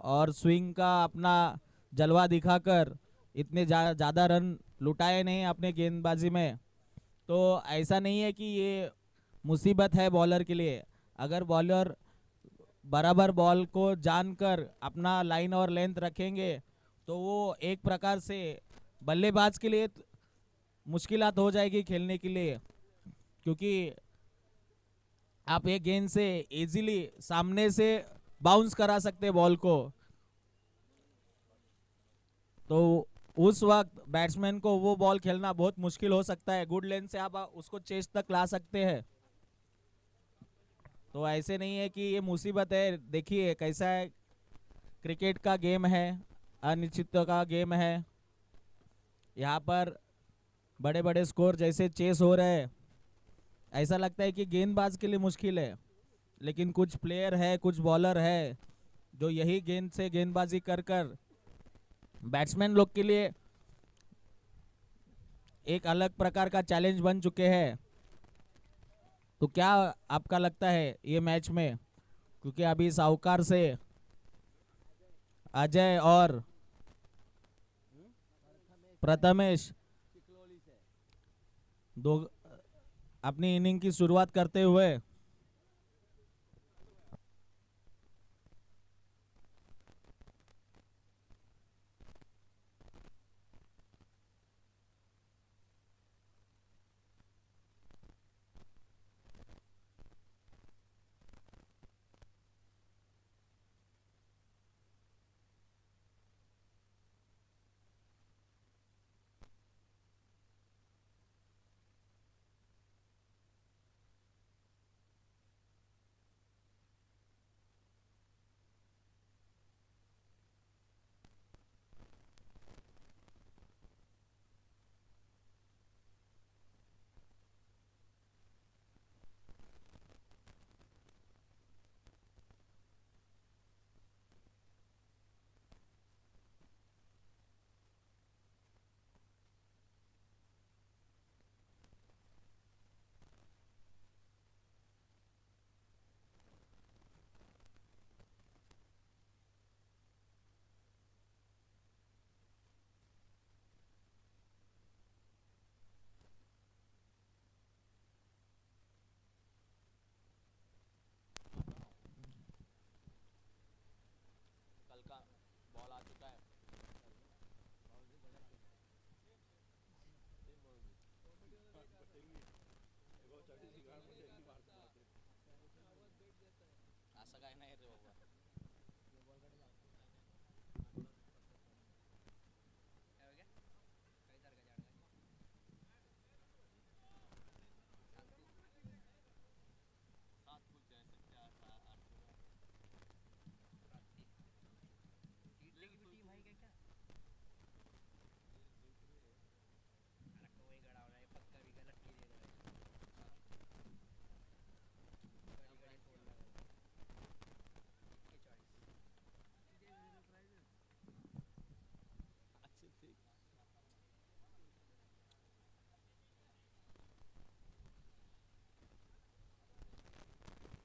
और स्विंग का अपना जलवा दिखाकर इतने ज़्यादा रन लुटाए नहीं अपने गेंदबाजी में। तो ऐसा नहीं है कि ये मुसीबत है बॉलर के लिए। अगर बॉलर बराबर बॉल को जानकर अपना लाइन और लेंथ रखेंगे तो वो एक प्रकार से बल्लेबाज के लिए मुश्किलात हो जाएगी खेलने के लिए, क्योंकि आप एक गेंद से इजीली सामने से बाउंस करा सकते बॉल को। तो उस वक्त बैट्समैन को वो बॉल खेलना बहुत मुश्किल हो सकता है। गुड लेंथ से आप उसको चेस तक ला सकते हैं। तो ऐसे नहीं है कि ये मुसीबत है। देखिए कैसा है, क्रिकेट का गेम है, अनिश्चितता का गेम है। यहाँ पर बड़े बड़े स्कोर जैसे चेस हो रहे हैं, ऐसा लगता है कि गेंदबाज के लिए मुश्किल है, लेकिन कुछ प्लेयर है, कुछ बॉलर है जो यही गेंद से गेंदबाजी कर कर बैट्समैन लोग के लिए एक अलग प्रकार का चैलेंज बन चुके हैं। तो क्या आपका लगता है ये मैच में, क्योंकि अभी साहूकार से अजय और प्रथमेश दो अपनी इनिंग की शुरुआत करते हुए कल का बॉल आ चुका है। असं काय नाही रे बाबा.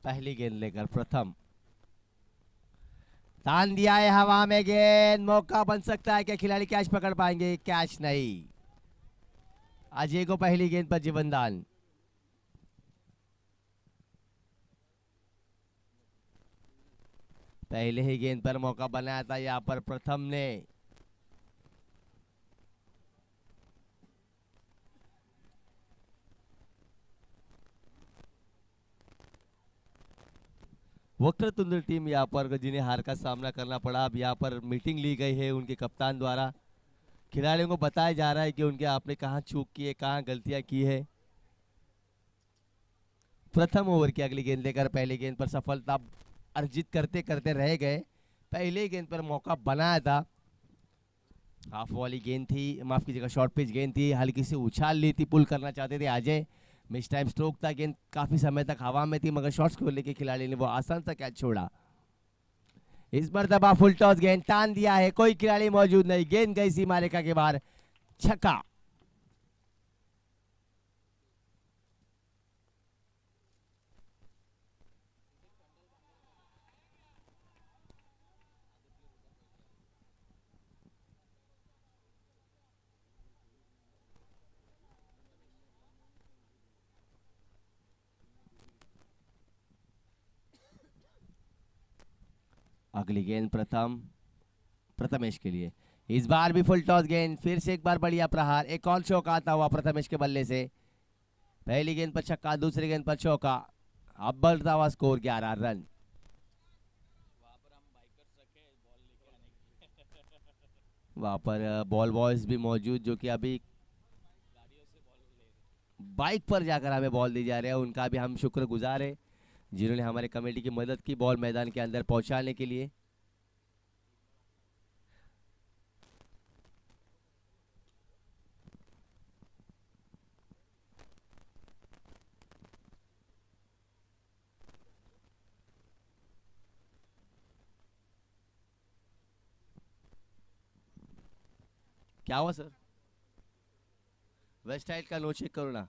पहली गेंद लेकर प्रथम तान दिया है हवा में गेंद, मौका बन सकता है कि खिलाड़ी कैच पकड़ पाएंगे, कैच नहीं। अजय को पहली गेंद पर जीवनदान। पहले ही गेंद पर मौका बनाया था यहाँ पर प्रथम ने। वक्रतुंड टीम यहाँ पर जिन्हें हार का सामना करना पड़ा, अब यहाँ पर मीटिंग ली गई है उनके कप्तान द्वारा। खिलाड़ियों को बताया जा रहा है कि उनके आपने कहाँ चूक की है, कहाँ गलतियां की है। प्रथम ओवर की अगली गेंद लेकर पहली गेंद पर सफलता अर्जित करते करते रह गए। पहले गेंद पर मौका बनाया था, हाफ वाली गेंद थी, माफ कीजिएगा शॉर्ट पिच गेंद थी, हल्की सी उछाल ली थी, पुल करना चाहते थे अजय। मिस टाइम स्ट्रोक था, गेंद काफी समय तक हवा में थी, मगर शॉट्स को लेके खिलाड़ी ने वो आसान सा कैच छोड़ा। इस मरतबा फुल टॉस गेंद तान दिया है, कोई खिलाड़ी मौजूद नहीं, गेंद गई सीमा रेखा के बाहर, छक्का। अगली गेंद प्रथमेश के लिए। इस बार भी फुल टॉस गेंद, फिर से एक बार बढ़िया प्रहार, एक और चौका आता हुआ प्रथमेश के बल्ले से। पहली गेंद पर छक्का, दूसरी गेंद पर चौका। अब बढ़ता हुआ स्कोर 11 रन। वहां पर बॉल बॉयज भी मौजूद जो कि अभी बाइक पर जाकर हमें बॉल दी जा रहे हैं। उनका भी हम शुक्रगुजार है जिन्होंने हमारे कमेटी की मदद की बॉल मैदान के अंदर पहुंचाने के लिए। क्या हुआ सर? वेस्ट साइड का नो चेक करो ना।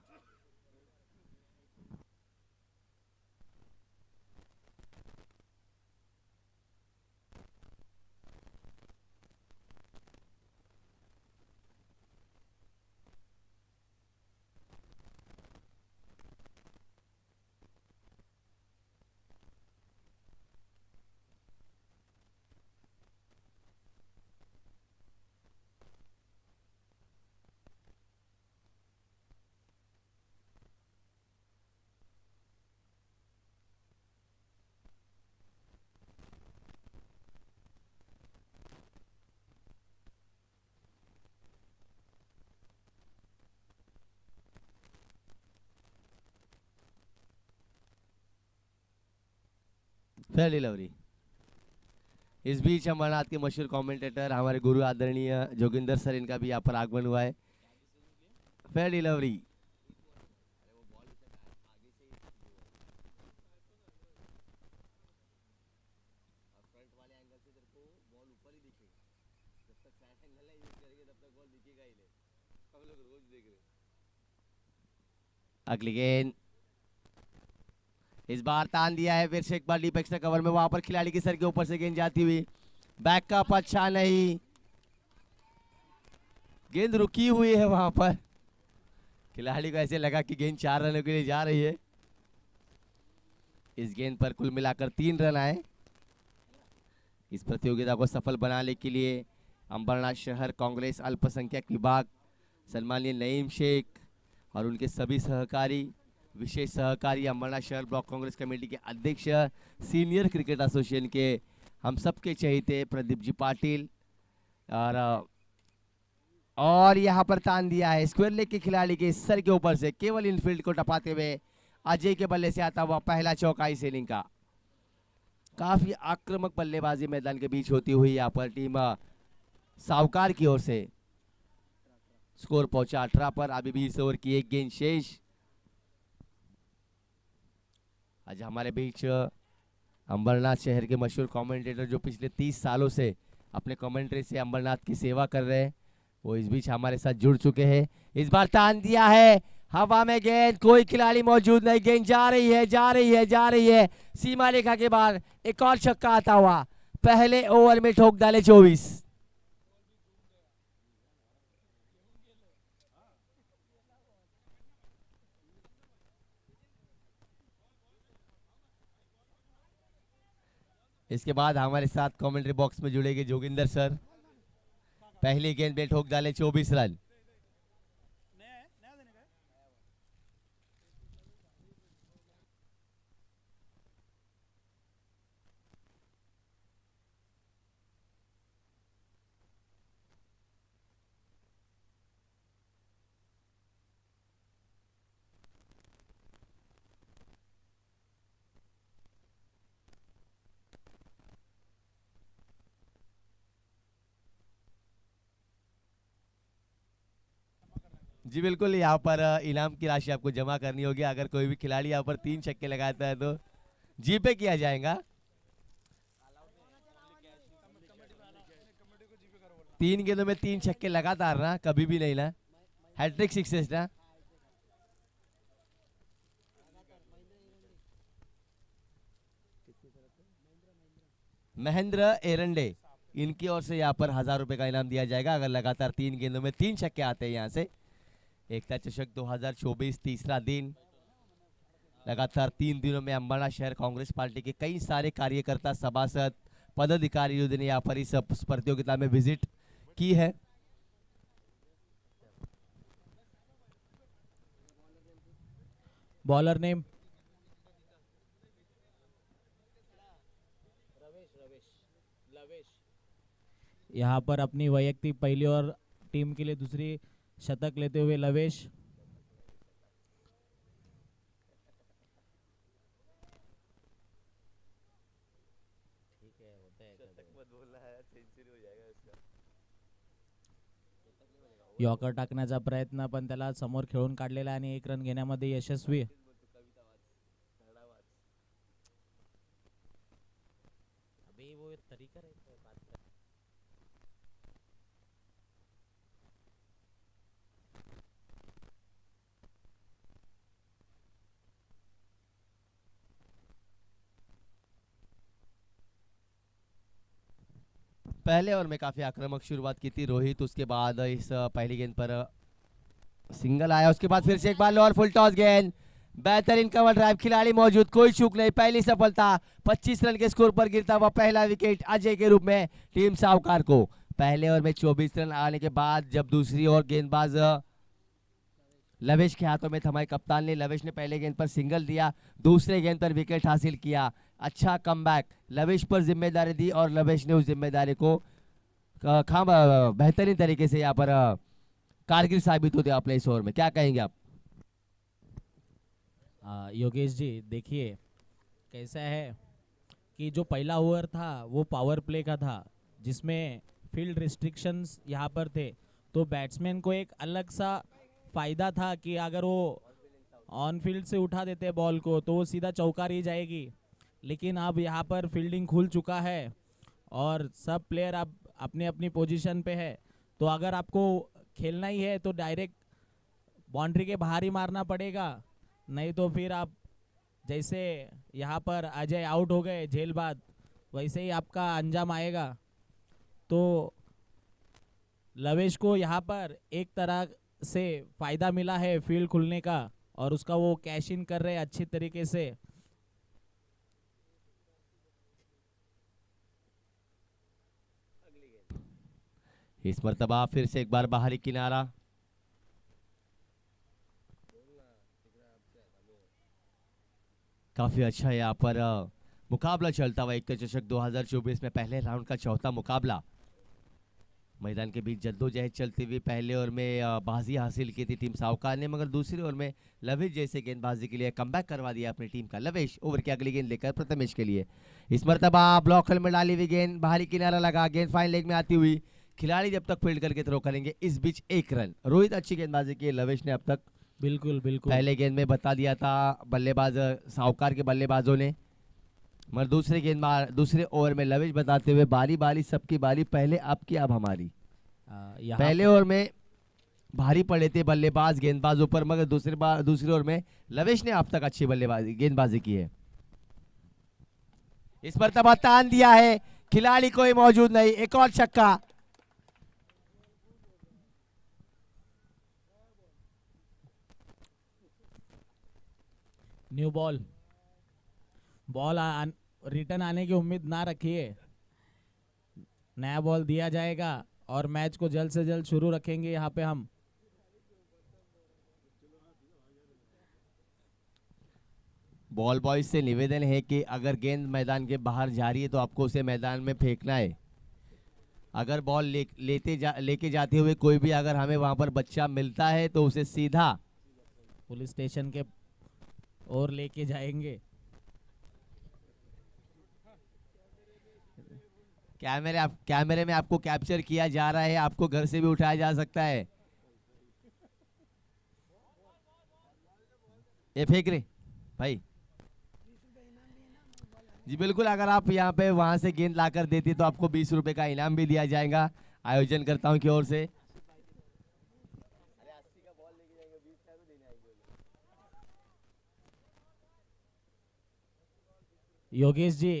Fairlie lovely. इस बीच अमरनाथ के मशहूर कमेंटेटर हमारे गुरु आदरणीय जोगिंदर सर, इनका भी यहाँ पर आगमन हुआ है। Fairlie lovely. अगली गेंद इस बार तान दिया है, फिर से एक बार डीप एक्स्ट्रा कवर में, वहां पर खिलाड़ी के सर के ऊपर से गेंद जाती हुई। बैकअप अच्छा नहीं, गेंद रुकी हुई है वहां पर। खिलाड़ी को ऐसे लगा कि गेंद 4 रनों के लिए जा रही है। इस गेंद पर कुल मिलाकर 3 रन आए। इस प्रतियोगिता को सफल बनाने के लिए अंबरनाथ शहर कांग्रेस अल्पसंख्यक विभाग सम्माननीय नईम शेख और उनके सभी सहकारी, विशेष सहकारी, अंबरनाथ शहर ब्लॉक कांग्रेस कमेटी के अध्यक्ष, सीनियर क्रिकेट एसोसिएशन के हम सबके चहेते प्रदीप जी पाटिल, और यहाँ पर तान दिया है स्क्वायर लेग के खिलाड़ी के सर के ऊपर से, केवल इनफील्ड को टपाते हुए अजय के बल्ले से आता हुआ पहला चौका इस इनिंग का। काफी आक्रामक बल्लेबाजी मैदान के बीच होती हुई यहाँ पर टीम सावकार की ओर से। स्कोर पहुंचा 18 पर। अभी 20 ओवर की एक गेंद शेष। आज हमारे बीच अंबरनाथ शहर के मशहूर कमेंटेटर जो पिछले 30 सालों से अपने कमेंट्री से अंबरनाथ की सेवा कर रहे हैं, वो इस बीच हमारे साथ जुड़ चुके हैं। इस बार तान दिया है, हवा में गेंद, कोई खिलाड़ी मौजूद नहीं, गेंद जा रही है, जा रही है, जा रही है। सीमा रेखा के बाहर एक और छक्का आता हुआ, पहले ओवर में ठोक डाले 24। इसके बाद हमारे साथ कमेंट्री बॉक्स में जुड़ेंगे जोगिंदर सर। पहली गेंद में ठोक डाले 24 रन। जी बिल्कुल, यहाँ पर इनाम की राशि आपको जमा करनी होगी। अगर कोई भी खिलाड़ी यहाँ पर 3 छक्के लगाता है तो जी पे किया जाएगा। 3 गेंदों में 3 छक्के लगातार ना, कभी भी नहीं ना, हैट्रिक सिक्सेस ना। महेंद्र एरंडे, इनकी ओर से यहाँ पर 1000 रुपए का इनाम दिया जाएगा अगर लगातार 3 गेंदों में 3 छक्के आते हैं। यहाँ से एकता चषक 2024 तीसरा दिन। लगातार 3 दिनों में अंबरनाथ शहर कांग्रेस पार्टी के कई सारे कार्यकर्ता, सभासद, पदाधिकारियों ने यहाँ पर इस प्रतियोगिता में विजिट की है। बॉलर नेम यहाँ पर अपनी वैयक्तिक पहली और टीम के लिए दूसरी शतक लेते हुए लवेश। यॉर्कर टाकण्याचा प्रयत्न पण त्याला समोर खेळून काढलेला आणि 1 रन घेण्यामध्ये यशस्वी। अभी वो तरीका है बात करने। पहले ओवर में काफी आक्रामक शुरुआत की थी रोहित, उसके बाद इस पहली गेंद पर सिंगल आया, उसके बाद फिर से एक बार लो और फुल टॉस गेंद, बेहतरीन कवर ड्राइव, खिलाड़ी मौजूद, कोई चूक नहीं, पहली सफलता, 25 रन के स्कोर पर गिरता हुआ पहला विकेट अजय के रूप में टीम साहूकार को। पहले ओवर में 24 रन आने के बाद जब दूसरी ओर गेंदबाज लवेश के हाथों में थमाई कप्तान ने, लवेश ने पहले गेंद पर सिंगल दिया, दूसरे गेंद पर विकेट हासिल किया। अच्छा कमबैक, लवेश पर जिम्मेदारी दी और लवेश ने उस जिम्मेदारी को बेहतरीन तरीके से यहाँ पर कारगर साबित होते अपने इस ओवर में। क्या कहेंगे आप? योगेश जी देखिए कैसा है कि जो पहला ओवर था वो पावर प्ले का था जिसमें फील्ड रिस्ट्रिक्शंस यहाँ पर थे, तो बैट्समैन को एक अलग सा फायदा था कि अगर वो ऑन फील्ड से उठा देते बॉल को तो वो सीधा चौका रह जाएगी। लेकिन अब यहाँ पर फील्डिंग खुल चुका है और सब प्लेयर अब अपने अपनी पोजीशन पे है, तो अगर आपको खेलना ही है तो डायरेक्ट बाउंड्री के बाहर ही मारना पड़ेगा, नहीं तो फिर आप जैसे यहाँ पर अजय आउट हो गए झेल बाद, वैसे ही आपका अंजाम आएगा। तो लवेश को यहाँ पर एक तरह से फायदा मिला है फील्ड खुलने का और उसका वो कैश इन कर रहे हैं अच्छी तरीके से। इस मर्तबा फिर से एक बार बाहरी किनारा, काफी अच्छा यहाँ पर मुकाबला चलता हुआ एक चषक 2024 में पहले राउंड का चौथा मुकाबला। मैदान के बीच जद्दोजहद चलती हुई पहले ओवर में बाजी हासिल की थी टीम साहूकार ने, मगर दूसरी ओवर में लवेश जैसे गेंदबाजी के लिए कमबैक करवा दिया अपनी टीम का। लवेश ओवर की अगली गेंद लेकर प्रथमेश के लिए, इस मर्तबा ब्लॉकर में डाली हुई गेंद, बाहरी किनारा लगा, गेंद फाइन लेग में आती हुई, खिलाड़ी जब तक फील्ड करके थ्रो करेंगे इस बीच 1 रन। रोहित अच्छी गेंदबाजी की, लवेश ने अब तक बिल्कुल बिल्कुल पहले गेंद में बता दिया था बल्लेबाज साहूकार के बल्लेबाजों ने, मगर दूसरे ओवर में लवेश बताते हुए बारी बारी सबकी बारी, पहले आपकी अब हमारी। पहले ओवर में भारी पड़े थे बल्लेबाज गेंदबाजों पर, मगर दूसरी ओवर में लवेश ने अब तक अच्छी गेंदबाजी की है। इस मर्तबा तान दिया है, खिलाड़ी कोई मौजूद नहीं, एक और छक्का। न्यू बॉल रिटर्न आने की उम्मीद ना रखिए, नया बॉल दिया जाएगा और मैच को जल्द से जल्द शुरू रखेंगे यहाँ पे हम। बॉल बॉयज से निवेदन है कि अगर गेंद मैदान के बाहर जा रही है तो आपको उसे मैदान में फेंकना है। अगर बॉल लेके जाते हुए कोई भी अगर हमें वहां पर बच्चा मिलता है तो उसे सीधा पुलिस स्टेशन के और लेके जाएंगे। कैमरे में आपको कैप्चर किया जा रहा है, आपको घर से भी उठाया जा सकता है। ये फेंक रहे भाई जी, बिल्कुल, अगर आप यहाँ पे वहां से गेंद लाकर देती तो आपको 20 रुपए का इनाम भी दिया जाएगा आयोजन करताओं की ओर से। योगेश जी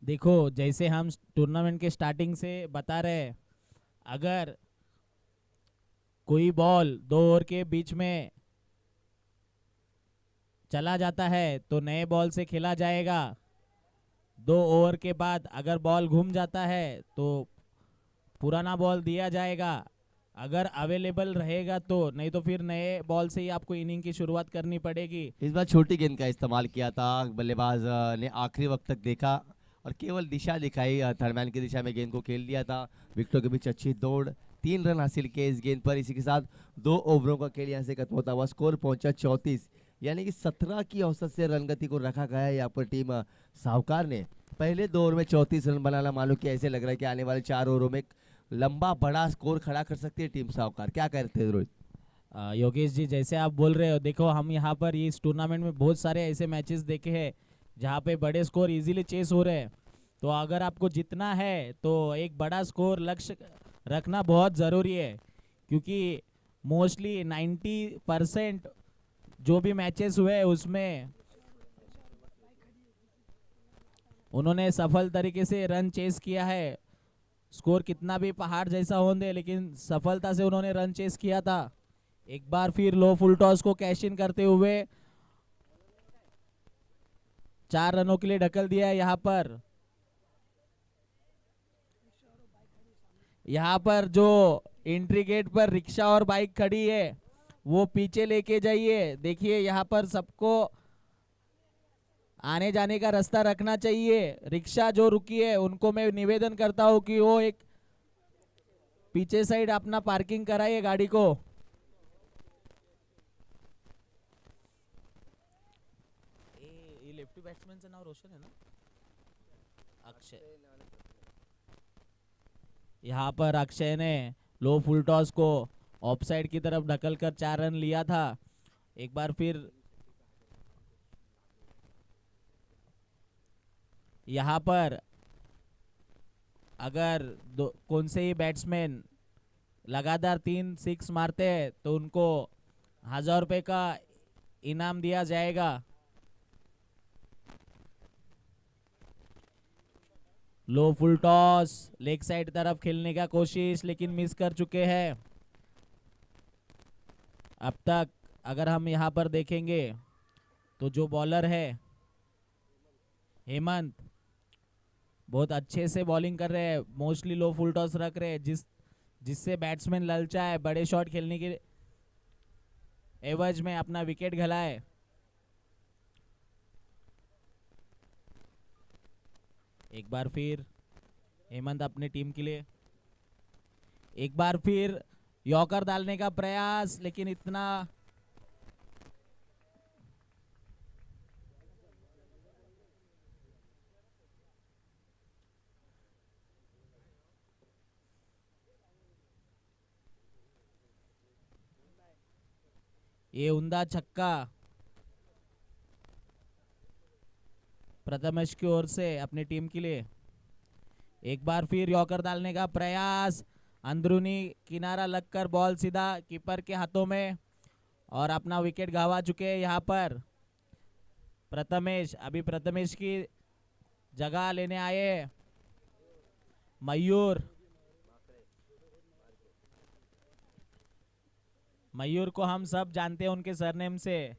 देखो, जैसे हम टूर्नामेंट के स्टार्टिंग से बता रहे हैं, अगर कोई बॉल 2 ओवर के बीच में चला जाता है तो नए बॉल से खेला जाएगा। 2 ओवर के बाद अगर बॉल घूम जाता है तो पुराना बॉल दिया जाएगा, अगर अवेलेबल रहेगा तो, नहीं तो फिर नए बॉल से ही आपको इनिंग की शुरुआत करनी पड़ेगी। इस बार छोटी गेंद का इस्तेमाल किया था, बल्लेबाज ने आखिरी वक्त तक देखा और केवल दिशा दिखाई, थर्डमैन की दिशा में गेंद को खेल दिया था। विकेटों के बीच अच्छी दौड़, 3 रन हासिल किए इस गेंद पर। इसी के साथ 2 ओवरों का खेल यहाँ से खत्म होता हुआ स्कोर पहुंचा 34, यानी कि 17 की औसत से रन गति को रखा गया है यहाँ पर टीम साहूकार ने। पहले 2 ओवर में 34 रन बनाना, मालूम कि ऐसे लग रहा है कि आने वाले 4 ओवरों में लंबा बड़ा स्कोर खड़ा कर सकती है टीम साहूकार। क्या कहते हैं रोहित? योगेश जी, जैसे आप बोल रहे हो, देखो हम यहाँ पर इस टूर्नामेंट में बहुत सारे ऐसे मैचेस देखे हैं जहाँ पे बड़े स्कोर इजीली चेस हो रहे हैं। तो अगर आपको जीतना है तो एक बड़ा स्कोर लक्ष्य रखना बहुत ज़रूरी है, क्योंकि मोस्टली 90% जो भी मैचेस हुए उसमें उन्होंने सफल तरीके से रन चेस किया है। स्कोर कितना भी पहाड़ जैसा हो दे, लेकिन सफलता से उन्होंने रन चेस किया था। एक बार फिर लो फुल टॉस को कैश इन करते हुए 4 रनों के लिए ढकल दिया है। यहाँ पर जो एंट्री गेट पर रिक्शा और बाइक खड़ी है वो पीछे लेके जाइए। देखिए यहाँ पर सबको आने जाने का रास्ता रखना चाहिए। रिक्शा जो रुकी है उनको मैं निवेदन करता हूँ कि वो एक पीछे साइड अपना पार्किंग कराइए गाड़ी को। ये लेफ्टी बैट्समैन से नाम रोशन है ना, अक्षय। यहाँ पर अक्षय ने लो फुल टॉस को ऑफ साइड की तरफ ढकल कर 4 रन लिया था। एक बार फिर यहाँ पर अगर कौन से ही बैट्समैन लगातार 3 सिक्स मारते हैं तो उनको 1000 रुपये का इनाम दिया जाएगा। लो फुल टॉस, लेग साइड तरफ खेलने का कोशिश, लेकिन मिस कर चुके हैं। अब तक अगर हम यहाँ पर देखेंगे तो जो बॉलर है हेमंत, बहुत अच्छे से बॉलिंग कर रहे हैं। मोस्टली लो फुल टॉस रख रहे हैं, जिससे बैट्समैन ललचाए, बड़े शॉट खेलने के एवज में अपना विकेट घलाए। एक बार फिर हेमंत अपने टीम के लिए एक बार फिर यॉर्कर डालने का प्रयास, लेकिन इतना ये उमदा छक्का प्रथमेश की ओर से अपनी टीम के लिए। एक बार फिर यॉर्कर डालने का प्रयास, अंदरूनी किनारा लगकर बॉल सीधा कीपर के हाथों में और अपना विकेट गंवा चुके हैं यहाँ पर प्रथमेश। अभी प्रथमेश की जगह लेने आए मयूर। मयूर को हम सब जानते हैं उनके सरनेम से,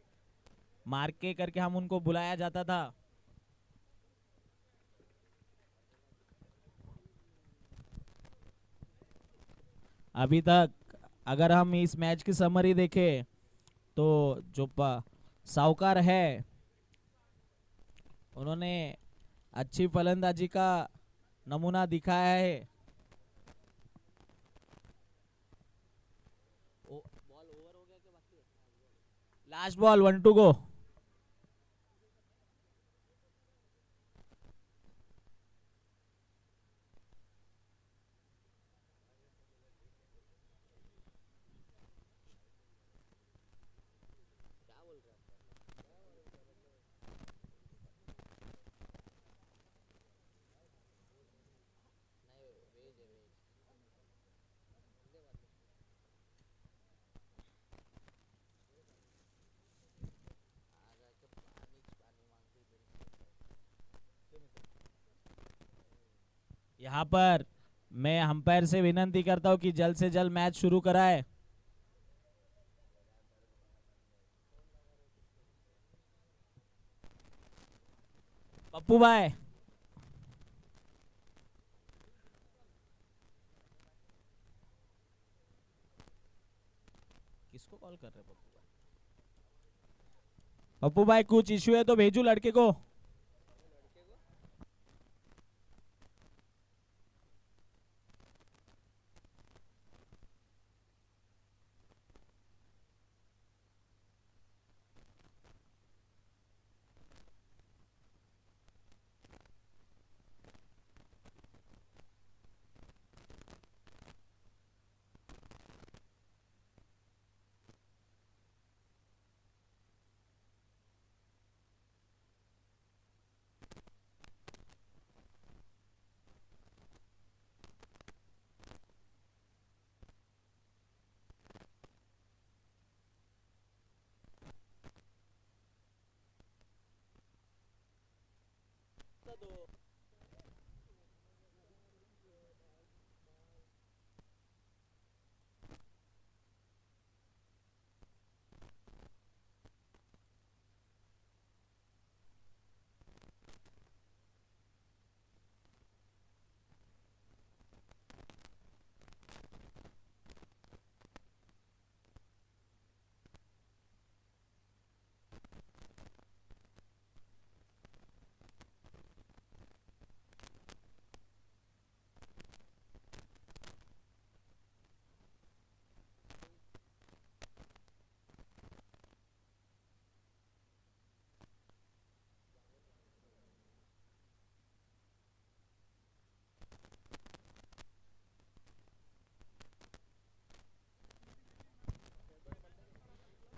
मार्के करके हम उनको बुलाया जाता था। अभी तक अगर हम इस मैच की समरी देखें तो जो साहूकार है उन्होंने अच्छी फलंदाजी का नमूना दिखाया है। बॉल ओवर हो गया, क्या बाकी है? Last ball, 1 to go. यहाँ पर मैं अंपायर से विनती करता हूँ कि जल्द से जल्द मैच शुरू कराए। पप्पू भाई, किसको कॉल कर रहे हैं पप्पू भाई? पप्पू भाई कुछ इश्यू है तो भेजू लड़के को।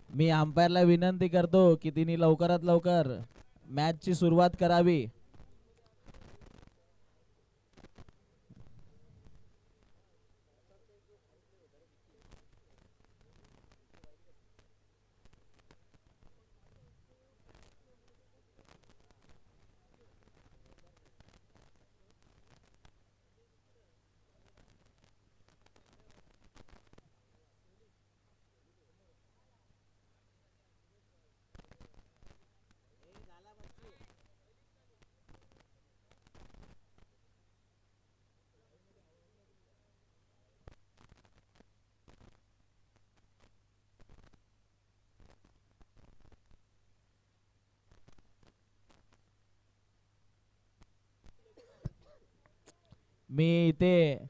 मी अंपायरला विनंती करतो की तिने लवकरात लवकर मॅचची सुरुवात करावी. मी इथे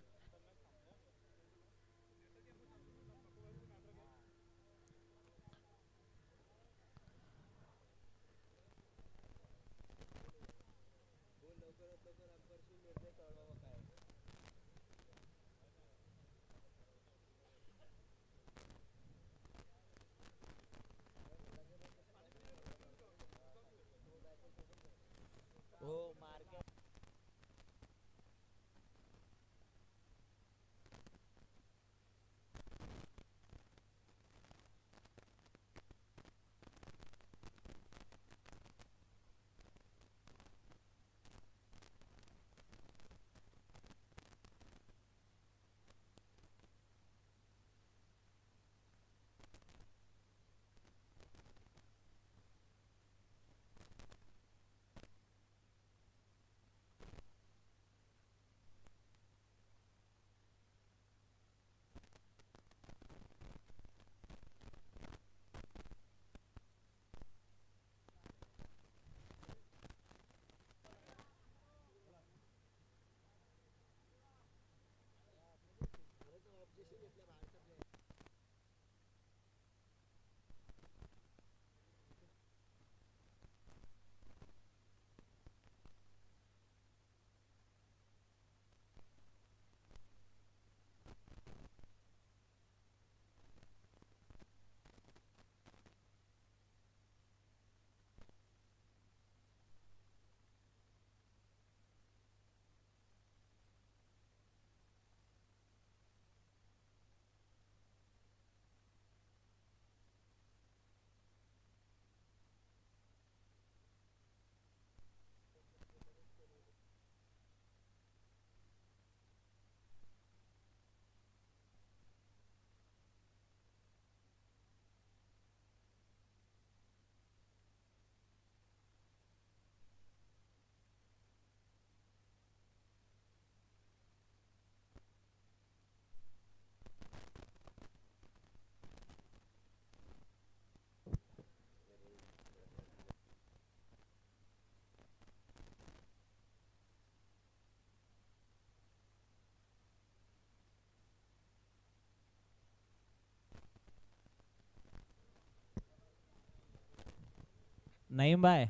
नईम भाई,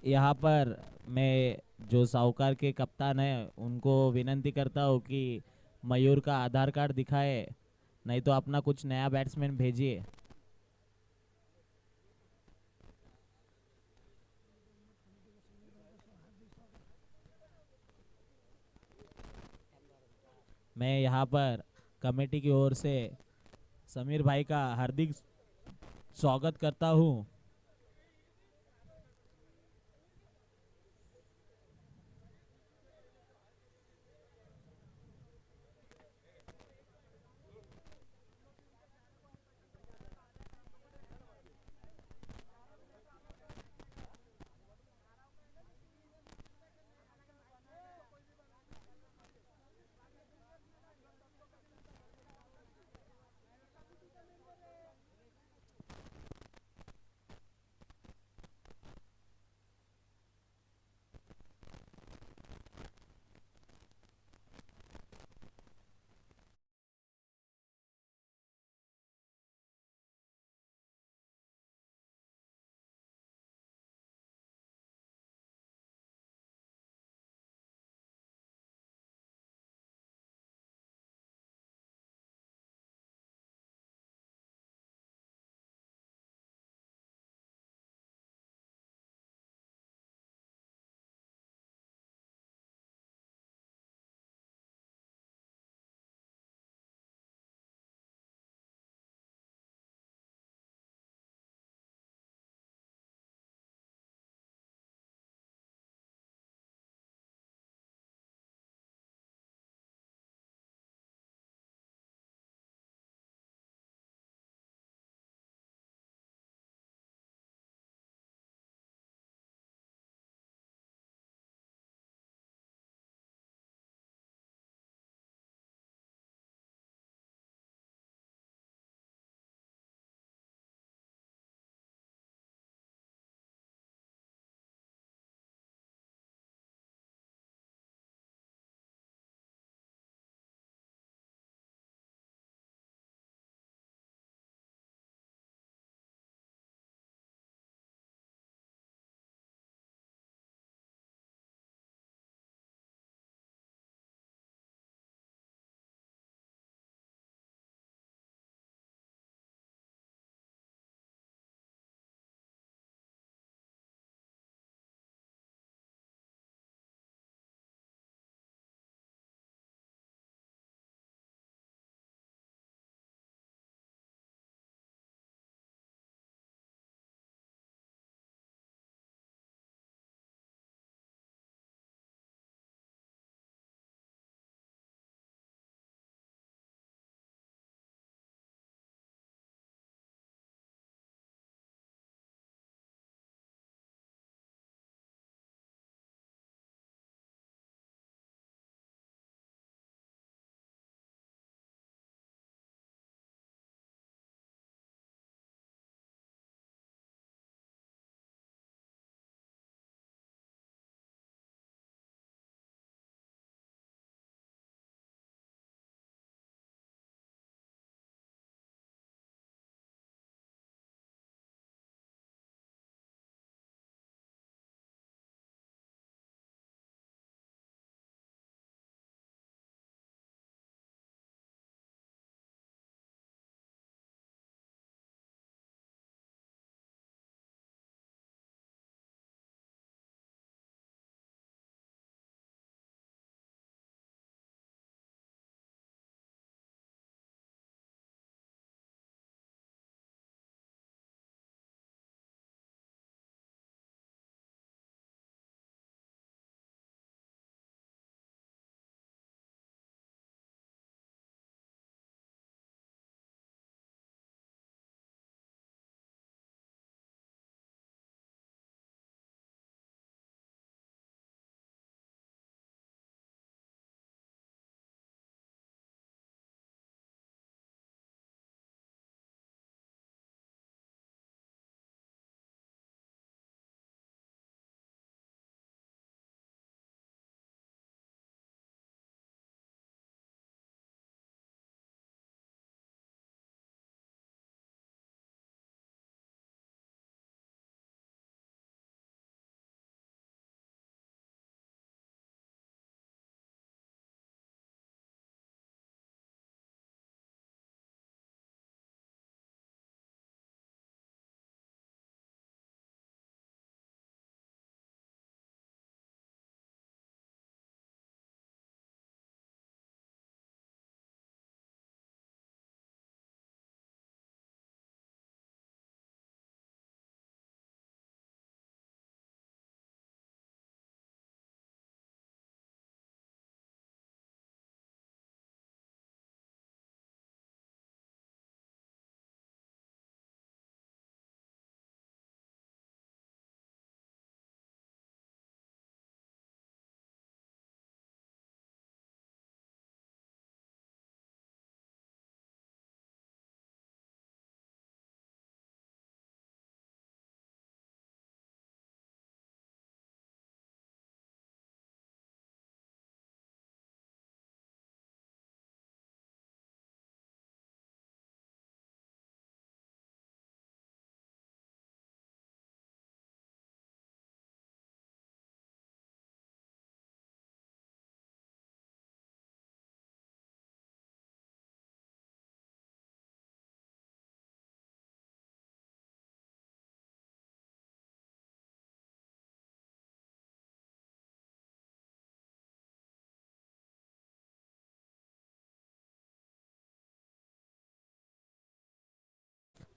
यहाँ पर मैं जो साहूकार के कप्तान है उनको विनंती करता हूँ कि मयूर का आधार कार्ड दिखाए, नहीं तो अपना कुछ नया बैट्समैन भेजिए। मैं यहाँ पर कमेटी की ओर से समीर भाई का हार्दिक स्वागत करता हूँ।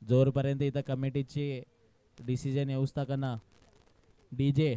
जोरपर्यंत इथं कमिटीची डिसिजन येऊस का ना डीजे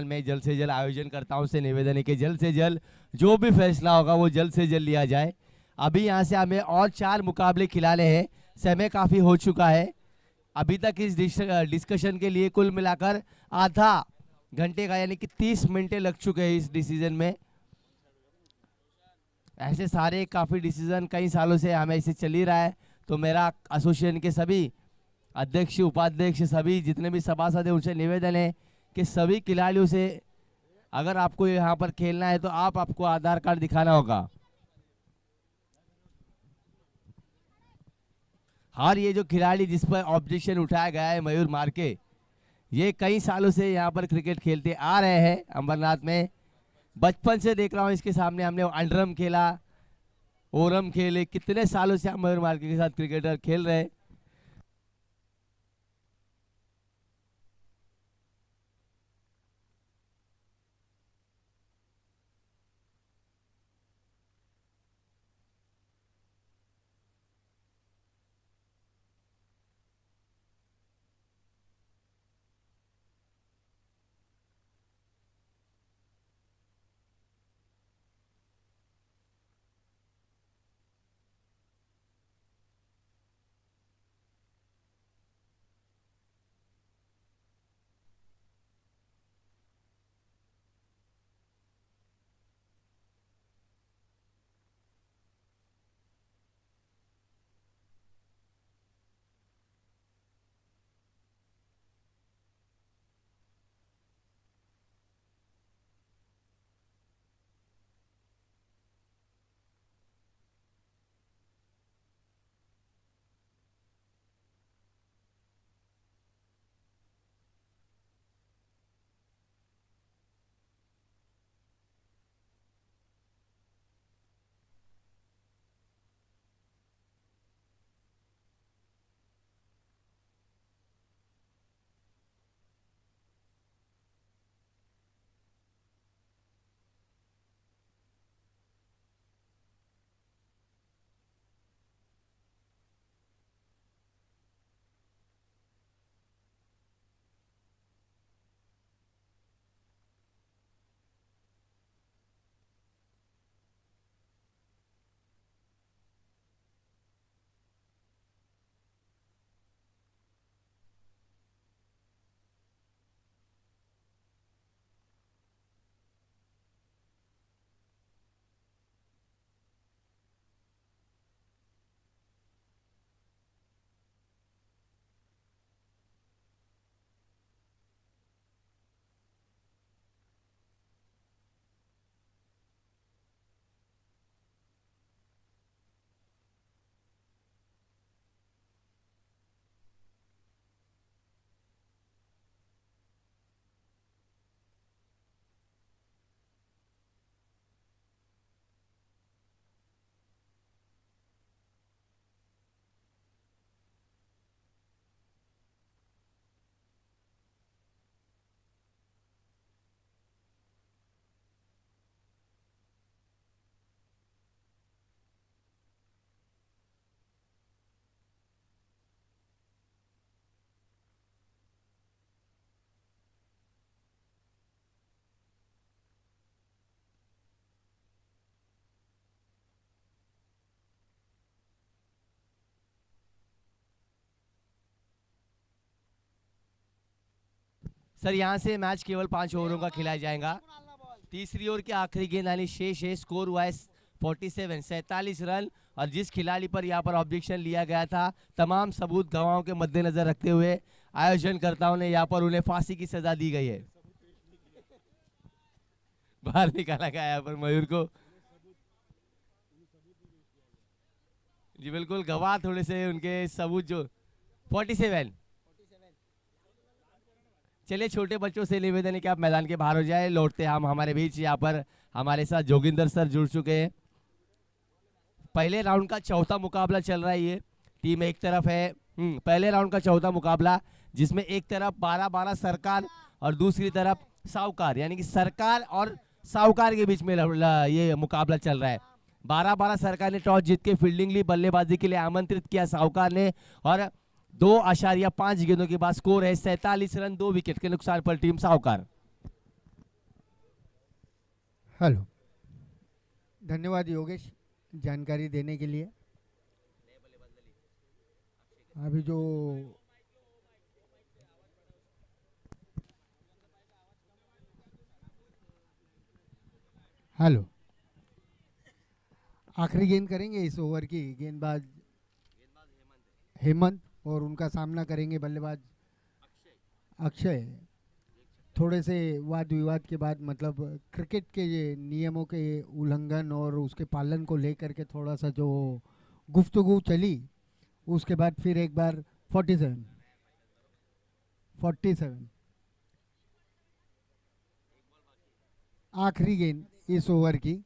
में जल्द से जल्द आयोजनकर्ताओं से निवेदन है कि जल्द से जल्द जो भी फैसला होगा वो जल्द से जल्द लिया जाए। अभी यहाँ से हमें और 4 मुकाबले खिलाने हैं, समय काफ़ी हो चुका है। अभी तक इस डिस्कशन के लिए कुल मिलाकर आधा घंटे का यानी कि 30 मिनटें लग चुके हैं इस डिसीजन में। ऐसे सारे काफ़ी डिसीजन कई सालों से हमें इसे चल ही रहा है। तो मेरा एसोसिएशन के सभी अध्यक्ष उपाध्यक्ष सभी जितने भी सभासद हैं उनसे निवेदन है कि सभी खिलाड़ियों से अगर आपको यहाँ पर खेलना है तो आपको आधार कार्ड दिखाना होगा। और ये जो खिलाड़ी जिस पर ऑब्जेक्शन उठाया गया है मयूर मार्के, ये कई सालों से यहाँ पर क्रिकेट खेलते आ रहे हैं अंबरनाथ में। बचपन से देख रहा हूँ इसके सामने हमने अंडरम खेला, ओरम खेले, कितने सालों से हम मयूर मार्के के साथ क्रिकेटर खेल रहे हैं। सर यहाँ से मैच केवल 5 ओवरों का खिलाया जाएगा। तीसरी ओवर की आखिरी गेंद यानी शेष है, स्कोर हुआ है 47 रन। और जिस खिलाड़ी पर यहाँ पर ऑब्जेक्शन लिया गया था, तमाम सबूत गवाहों के मद्देनजर रखते हुए आयोजनकर्ताओं ने यहाँ पर उन्हें फांसी की सजा दी गई है। बाहर निकाला गया यहाँ पर मयूर को। जी बिल्कुल, गवाह थोड़े से उनके सबूत जो 47। चलिए छोटे बच्चों से निवेदन है कि आप मैदान के बाहर हो जाए। लौटते हम हमारे बीच यहाँ पर हमारे साथ जोगिंदर सर जुड़ चुके हैं। पहले राउंड का चौथा मुकाबला चल रहा है। ये टीम एक तरफ है, पहले राउंड का चौथा मुकाबला जिसमें एक तरफ 12-12 सरकार और दूसरी तरफ साहूकार, यानी कि सरकार और साहूकार के बीच में ये मुकाबला चल रहा है। 12-12 सरकार ने टॉस जीत के फील्डिंग ली, बल्लेबाजी के लिए आमंत्रित किया साहूकार ने, और 2.5 गेंदों के बाद स्कोर है 47 रन, 2 विकेट के नुकसान पर टीम साहूकार। हेलो, धन्यवाद योगेश जानकारी देने के लिए। अभी जो हेलो, आखिरी गेंद करेंगे इस ओवर की गेंदबाज हेमंत और उनका सामना करेंगे बल्लेबाज अक्षय। थोड़े से वाद विवाद के बाद, मतलब क्रिकेट के ये नियमों के उल्लंघन और उसके पालन को लेकर के थोड़ा सा जो गुफ्तगू चली, उसके बाद फिर एक बार 47 47 आखिरी गेंद इस ओवर की।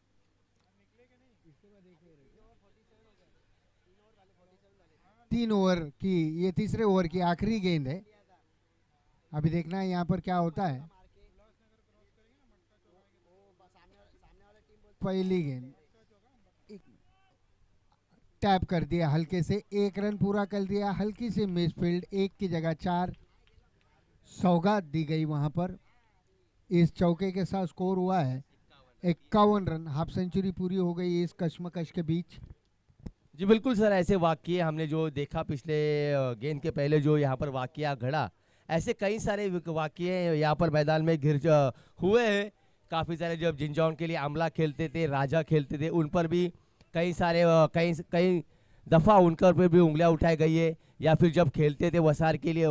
तीन ओवर की, ये तीसरे ओवर की आखिरी गेंद है। अभी देखना है यहाँ पर क्या होता है। पहली गेंद टैप कर दिया हल्के से, 1 रन पूरा कर दिया, हल्की से मिसफील्ड, 1 की जगह 4 सौगात दी गई वहां पर। इस चौके के साथ स्कोर हुआ है 51 रन। हाफ सेंचुरी पूरी हो गई इस कश्मकश के बीच। जी बिल्कुल सर, ऐसे वाकये हमने जो देखा पिछले गेंद के पहले जो यहाँ पर वाकया घड़ा, ऐसे कई सारे वाकये यहाँ पर मैदान में हुए हैं। काफ़ी सारे जब जिंजौन के लिए अमला खेलते थे, राजा खेलते थे, उन पर भी कई सारे कई कई दफ़ा उनकर पर भी उंगलियां उठाई गई है। या फिर जब खेलते थे वसार के लिए,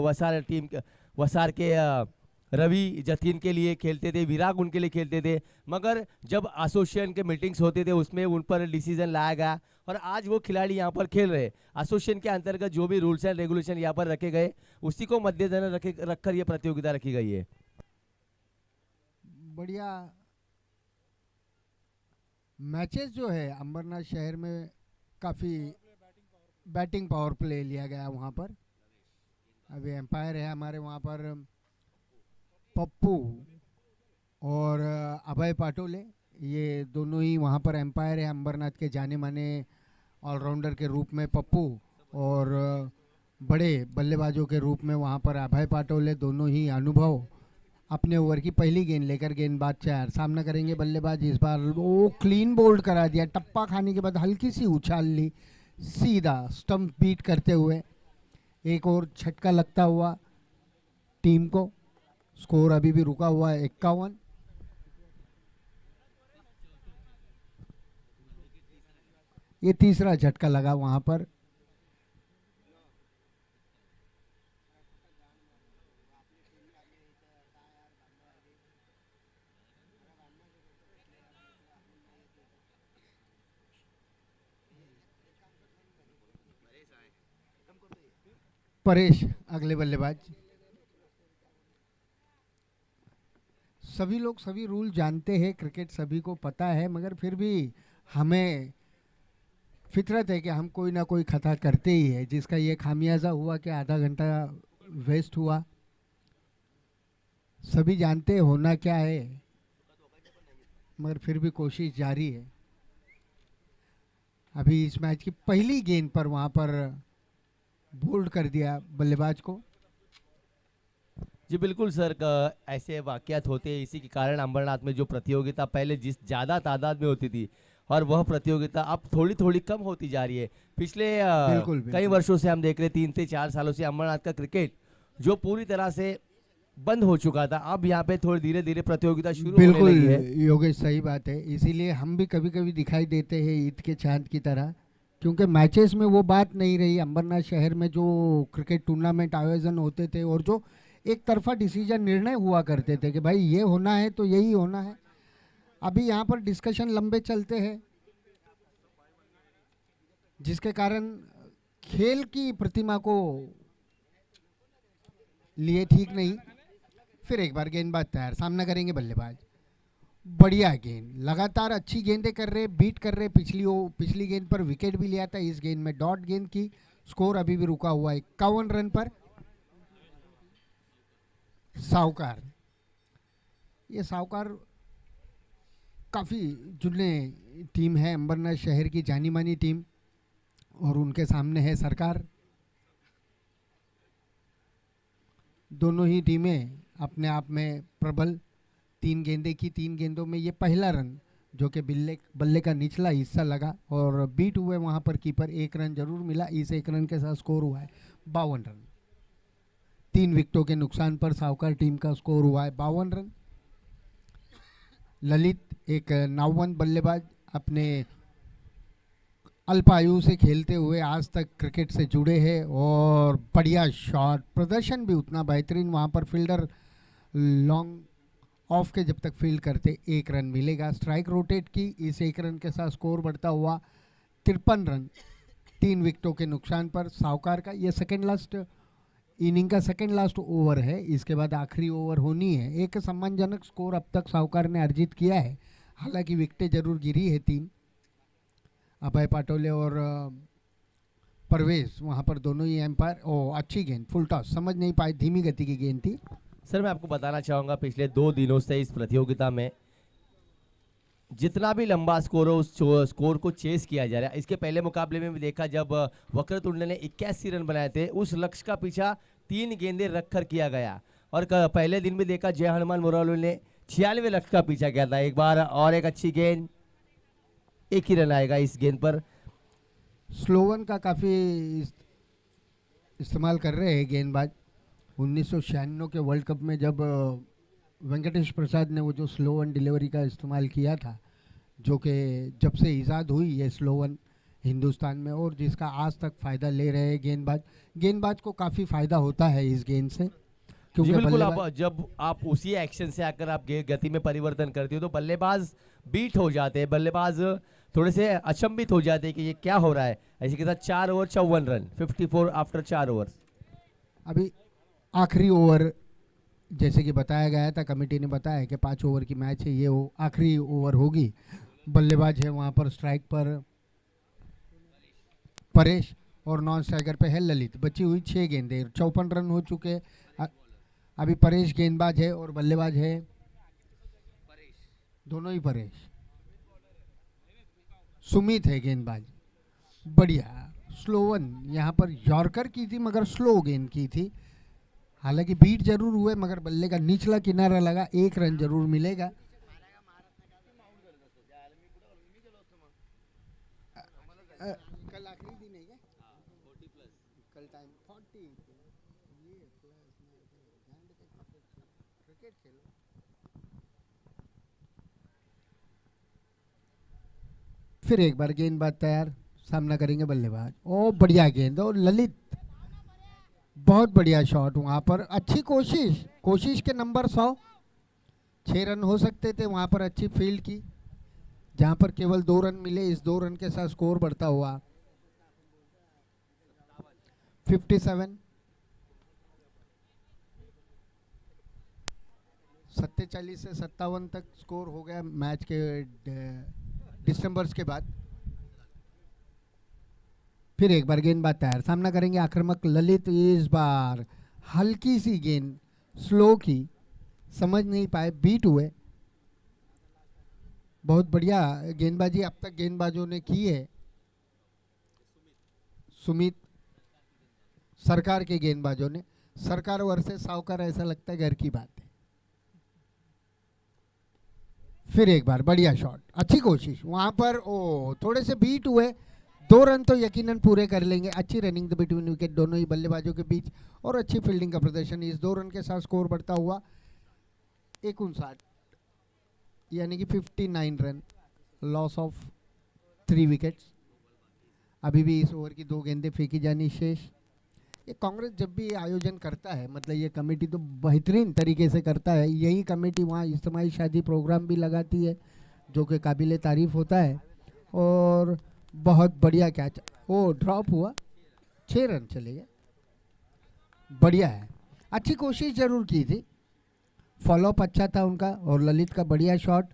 वसार के रवि जतीन के लिए खेलते थे, विराग उनके लिए खेलते थे, मगर जब एसोसिएशन के मीटिंग्स होते थे उसमें उन पर डिसीजन लाया गया और आज वो खिलाड़ी यहाँ पर खेल रहे। एसोसिएशन के अंतर्गत जो भी रूल्स एंड रेगुलेशन यहाँ पर रखे गए, उसी को मद्देनजर रखकर ये प्रतियोगिता रखी गई है। बढ़िया मैचेस जो है अंबरनाथ शहर में, काफ़ी बैटिंग पावर प्ले लिया गया वहाँ पर। अभी एम्पायर है हमारे वहाँ पर पप्पू और अभय पाटोले, ये दोनों ही वहाँ पर एम्पायर है। अंबरनाथ के जाने माने ऑलराउंडर के रूप में पप्पू और बड़े बल्लेबाजों के रूप में वहाँ पर अभय पाटोले, दोनों ही अनुभव। अपने ओवर की पहली गेंद लेकर गेंदबाज 4 सामना करेंगे बल्लेबाज। इस बार वो क्लीन बोल्ड करा दिया, टप्पा खाने के बाद हल्की सी उछाल ली, सीधा स्टंप बीट करते हुए एक और झटका लगता हुआ टीम को। स्कोर अभी भी रुका हुआ है 51। ये तीसरा झटका लगा वहां पर। परेश अगले बल्लेबाज। सभी लोग सभी रूल जानते हैं, क्रिकेट सभी को पता है, मगर फिर भी हमें फितरत है कि हम कोई ना कोई खता करते ही है, जिसका ये खामियाजा हुआ कि आधा घंटा वेस्ट हुआ। सभी जानते हैं होना क्या है, मगर फिर भी कोशिश जारी है। अभी इस मैच की पहली गेंद पर वहां पर बोल्ड कर दिया बल्लेबाज को। जी बिल्कुल सर, ऐसे वाकयात होते हैं। इसी के कारण अंबरनाथ में जो प्रतियोगिता पहले जिस ज़्यादा तादाद में होती थी, और वह प्रतियोगिता अब थोड़ी थोड़ी कम होती जा रही है। पिछले बिल्कुल कई बिल्कुल वर्षों से हम देख रहे 3 से 4 सालों से अंबरनाथ का क्रिकेट जो पूरी तरह से बंद हो चुका था, अब यहाँ पे थोड़ी धीरे धीरे प्रतियोगिता शुरू होने बिल्कुल लगी है। योगेश, सही बात है। इसीलिए हम भी कभी कभी दिखाई देते हैं ईद के चांद की तरह, क्योंकि मैचेस में वो बात नहीं रही। अंबरनाथ शहर में जो क्रिकेट टूर्नामेंट आयोजन होते थे और जो एक तरफा डिसीजन निर्णय हुआ करते थे कि भाई ये होना है तो यही होना है, अभी यहाँ पर डिस्कशन लंबे चलते हैं, जिसके कारण खेल की प्रतिमा को लिए ठीक नहीं। फिर एक बार गेंदबाज तैयार, सामना करेंगे बल्लेबाज। बढ़िया गेंद, लगातार अच्छी गेंदें कर रहे, बीट कर रहे। पिछली गेंद पर विकेट भी लिया था, इस गेंद में डॉट गेंद की। स्कोर अभी भी रुका हुआ है 51 रन पर। साहूकार, ये साहूकार काफ़ी जुड़ने टीम है, अंबरनाथ शहर की जानी मानी टीम, और उनके सामने है सरकार। दोनों ही टीमें अपने आप में प्रबल। 3 गेंदें की, 3 गेंदों में ये पहला रन जो कि बल्ले का निचला हिस्सा लगा और बीट हुए वहाँ पर कीपर। 1 रन जरूर मिला। इस 1 रन के साथ स्कोर हुआ है 52 रन। 3 विकेटों के नुकसान पर सावकार टीम का स्कोर हुआ है 52 रन। ललित एक नामवंत बल्लेबाज, अपने अल्पायु से खेलते हुए आज तक क्रिकेट से जुड़े हैं और बढ़िया शॉट, प्रदर्शन भी उतना बेहतरीन। वहाँ पर फील्डर लॉन्ग ऑफ के जब तक फील्ड करते 1 रन मिलेगा। स्ट्राइक रोटेट की, इस 1 रन के साथ स्कोर बढ़ता हुआ 53 रन। 3 विकेटों के नुकसान पर सावकार का ये सेकेंड लास्ट इनिंग का सेकेंड लास्ट ओवर है। इसके बाद आखिरी ओवर होनी है। एक सम्मानजनक स्कोर अब तक सावकार ने अर्जित किया है। हालांकि विकेटें जरूर गिरी है 3। अभय पाटोले और परवेज वहाँ पर दोनों ही एम्पायर। ओ अच्छी गेंद, फुल टॉस, समझ नहीं पाए, धीमी गति की गेंद थी। सर मैं आपको बताना चाहूँगा पिछले 2 दिनों से इस प्रतियोगिता में जितना भी लंबा स्कोर हो उस स्कोर को चेस किया जा रहा है। इसके पहले मुकाबले में भी देखा जब वक्रतुंड ने 81 रन बनाए थे, उस लक्ष्य का पीछा 3 गेंदें रखकर किया गया। और पहले दिन भी देखा जय हनुमान मुरली ने 96 लक्ष्य का पीछा किया था। एक बार और एक अच्छी गेंद, 1 ही रन आएगा इस गेंद पर। स्लोवन का काफ़ी इस्तेमाल कर रहे हैं गेंदबाज। 1996 के वर्ल्ड कप में जब वेंकटेश प्रसाद ने वो जो स्लोवन डिलीवरी का इस्तेमाल किया था, जो कि जब से ईजाद हुई ये स्लोवन हिंदुस्तान में, और जिसका आज तक फ़ायदा ले रहे हैं गेंदबाज को काफ़ी फ़ायदा होता है इस गेंद से। क्योंकि बिल्कुल जब आप उसी एक्शन से आकर आप गति में परिवर्तन करते हो तो बल्लेबाज बीट हो जाते हैं, बल्लेबाज थोड़े से अचंभित हो जाते हैं कि ये क्या हो रहा है। ऐसे के साथ 4 ओवर 54 रन, 54 आफ्टर 4 ओवर। अभी आखिरी ओवर जैसे कि बताया गया था, कमेटी ने बताया कि 5 ओवर की मैच है, ये आखिरी ओवर होगी। बल्लेबाज है वहाँ पर स्ट्राइक पर परेश और नॉन स्ट्राइकर पे है ललित। बची हुई 6 गेंदें, 54 रन हो चुके। अभी परेश गेंदबाज है और बल्लेबाज है दोनों ही परेश। सुमित है गेंदबाज। बढ़िया स्लोवन यहाँ पर यॉर्कर की थी मगर स्लो गेंद की थी। हालांकि बीट जरूर हुए मगर बल्ले का निचला किनारा लगा। 1 रन जरूर मिलेगा। कल आखिरी दिन है क्या? कल टाइम 40 ये क्रिकेट खेलो। फिर एक बार गेंदबाज तैयार, सामना करेंगे बल्लेबाज। ओ बढ़िया गेंद और ललित, बहुत बढ़िया शॉट वहाँ पर। अच्छी कोशिश के नंबर 100। 6 रन हो सकते थे वहाँ पर, अच्छी फील्ड की, जहाँ पर केवल 2 रन मिले। इस 2 रन के साथ स्कोर बढ़ता हुआ 57। 47 से 57 तक स्कोर हो गया मैच के दिसंबर के बाद। फिर एक बार गेंदबाज तैयार, सामना करेंगे आक्रामक ललित। इस बार हल्की सी गेंद, स्लो की, समझ नहीं पाए, बीट हुए। बहुत बढ़िया गेंदबाजी अब तक गेंदबाजों ने की है। सुमित सरकार के गेंदबाजों ने, सरकार वर्सेस सावकार, ऐसा लगता है घर की बात है। फिर एक बार बढ़िया शॉट, अच्छी कोशिश वहां पर। ओ थोड़े से बीट हुए। 2 रन तो यकीनन पूरे कर लेंगे। अच्छी रनिंग बिटवीन विकेट दोनों ही बल्लेबाजों के बीच और अच्छी फील्डिंग का प्रदर्शन। इस 2 रन के साथ स्कोर बढ़ता हुआ 59, यानी कि 59 रन। Loss of 3 wickets. अभी भी इस ओवर की 2 गेंदें फेंकी जानी शेष। ये कांग्रेस जब भी आयोजन करता है, मतलब ये कमेटी तो बेहतरीन तरीके से करता है। यही कमेटी वहाँ इज्तिमाई शादी प्रोग्राम भी लगाती है, जो कि काबिल तारीफ होता है। और बहुत बढ़िया कैच, वो ड्रॉप हुआ, 6 रन चले गए। बढ़िया है, अच्छी कोशिश जरूर की थी। फॉलोअप अच्छा था उनका। और ललित का बढ़िया शॉट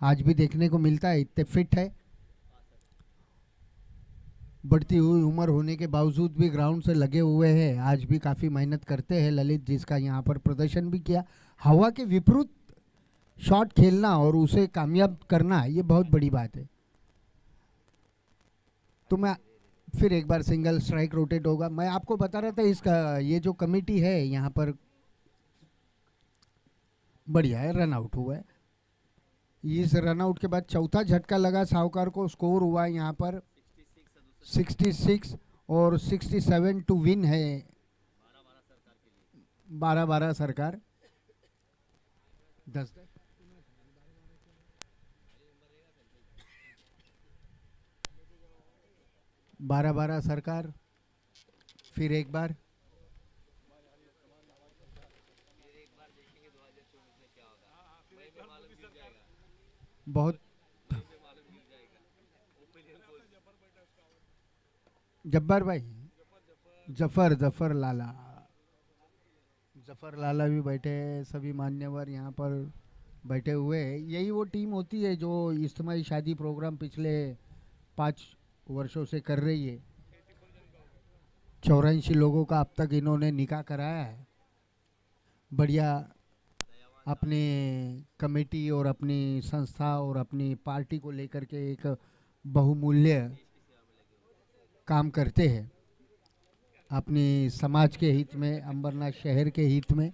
आज भी देखने को मिलता है, इतने फिट है। बढ़ती हुई उम्र होने के बावजूद भी ग्राउंड से लगे हुए हैं। आज भी काफ़ी मेहनत करते हैं ललित, जिसका यहाँ पर प्रदर्शन भी किया। हवा के विपरीत शॉट खेलना और उसे कामयाब करना, ये बहुत बड़ी बात है। तो मैं फिर एक बार सिंगल स्ट्राइक रोटेट होगा। मैं आपको बता रहा था इसका, ये जो कमेटी है यहाँ पर बढ़िया है। रन आउट हुआ है। इस रनआउट के बाद चौथा झटका लगा साहूकार को। स्कोर हुआ यहाँ पर 66 और 67 टू विन है 12-12 सरकार। 10 12-12 सरकार। फिर एक बार बहुत जब्बार भाई, जफर जफर लाला, जफर लाला भी बैठे हैं। सभी मान्यवर यहाँ पर बैठे हुए हैं। यही वो टीम होती है जो इज्तिमाई शादी प्रोग्राम पिछले 5 वर्षों से कर रही है। 84 लोगों का अब तक इन्होंने निकाह कराया है। बढ़िया अपने कमेटी और अपनी संस्था और अपनी पार्टी को लेकर के एक बहुमूल्य काम करते हैं अपनी समाज के हित में, अंबरनाथ शहर के हित में।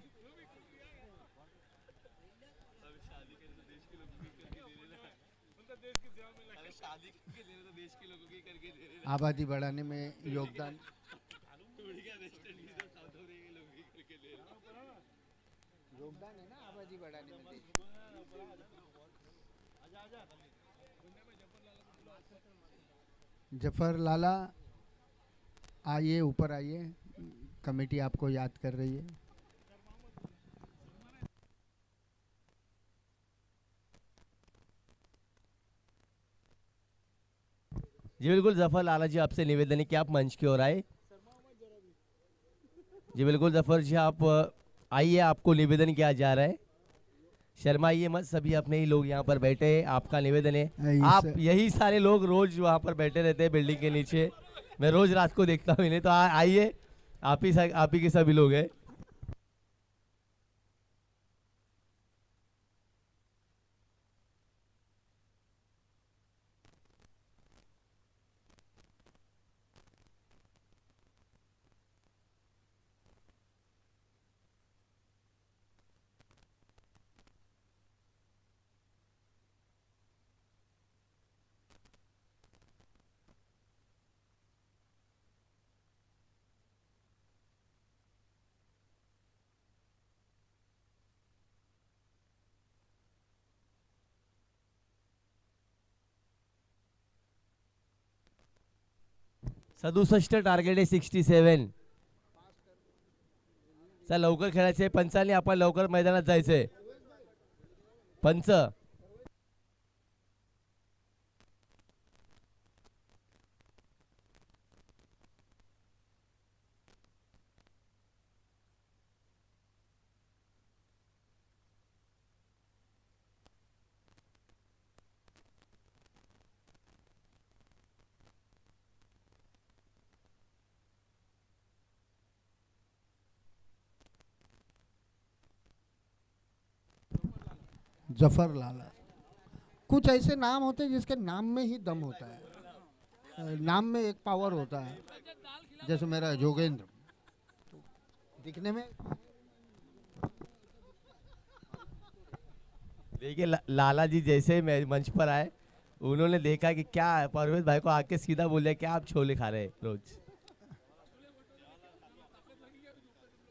आबादी बढ़ाने में योगदान है ना, आबादी बढ़ाने में देश। जफर लाला आइए, ऊपर आइए, कमेटी आपको याद कर रही है। जी बिल्कुल जफर लाला जी, आपसे निवेदन है कि आप मंच की ओर आए। जी बिल्कुल जफर जी, आप आइए, आपको निवेदन किया जा रहा है। शर्माइए मत, सभी अपने ही लोग यहाँ पर बैठे हैं। आपका निवेदन है, आप यही सारे लोग रोज वहाँ पर बैठे रहते हैं बिल्डिंग के नीचे। मैं रोज रात को देखता हूँ इन्हें। तो आइए, आप ही के सभी लोग हैं। सदुसष्ट टार्गेट आहे 67। चला लवकर खेळायचे पंचांनी, आपण लवकर मैदानात जायचंय। पंच जफर लाला। कुछ ऐसे नाम होते हैं जिसके नाम में ही दम होता है, नाम में एक पावर होता है। जैसे मेरा जोगेंद्र, दिखने में देखिए लाला जी जैसे मैं मंच पर आए, उन्होंने देखा कि क्या परवेज भाई को आके सीधा बोले क्या आप छोले खा रहे हैं रोज।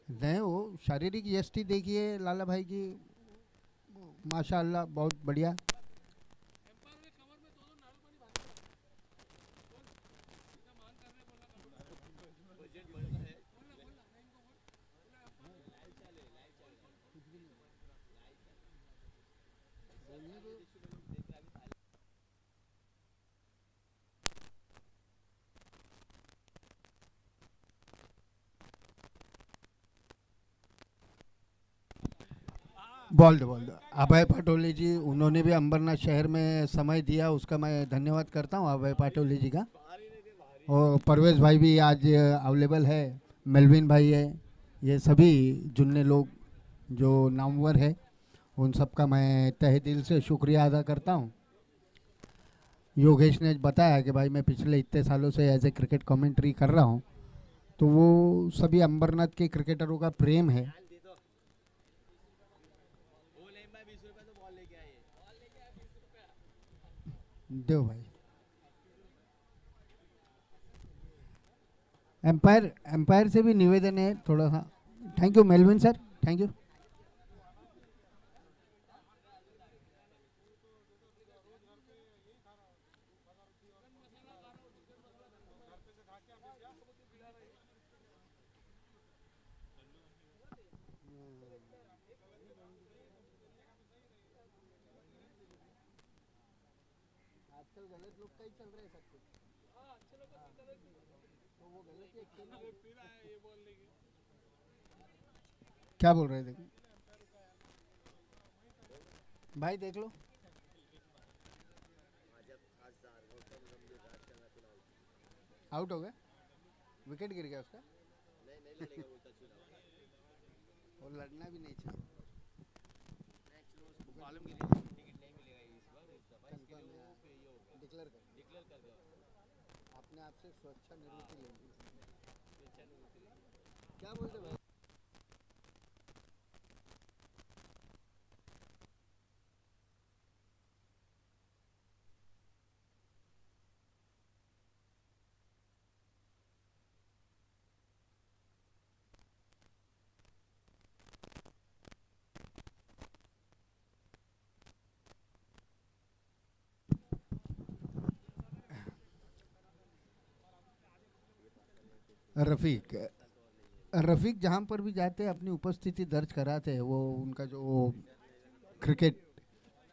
नहीं, वो शारीरिक यष्टि देखिए लाला भाई की, माशाअल्लाह बहुत बढ़िया। बोल दो अभय पाटोले जी, उन्होंने भी अंबरनाथ शहर में समय दिया, उसका मैं धन्यवाद करता हूँ अभय पाटोले जी का। और परवेज भाई भी आज अवेलेबल है, मेलविन भाई है, ये सभी जुन्ने लोग जो नामवर है, उन सब का मैं तहे दिल से शुक्रिया अदा करता हूँ। योगेश ने बताया कि भाई मैं पिछले इतने सालों से एज ए क्रिकेट कमेंट्री कर रहा हूँ, तो वो सभी अंबरनाथ के क्रिकेटरों का प्रेम है। दो भाई। एम्पायर एम्पायर से भी निवेदन है थोड़ा सा। Thank you Melvin sir, thank you. आजकल गलत लोग का ही चल रहा है सब कुछ। तो वो गलत ही क्या बोल रहे थे भाई, देख लो। आउट हो गया, विकेट गिर गया उसका। और लड़ना भी नहीं चाहिए। डिक्लेयर कर अपने आप से स्वेच्छानिवृत्ति लेंगे। क्या बोलते भाई? रफीक रफीक जहाँ पर भी जाते हैं अपनी उपस्थिति दर्ज कराते हैं। वो उनका जो क्रिकेट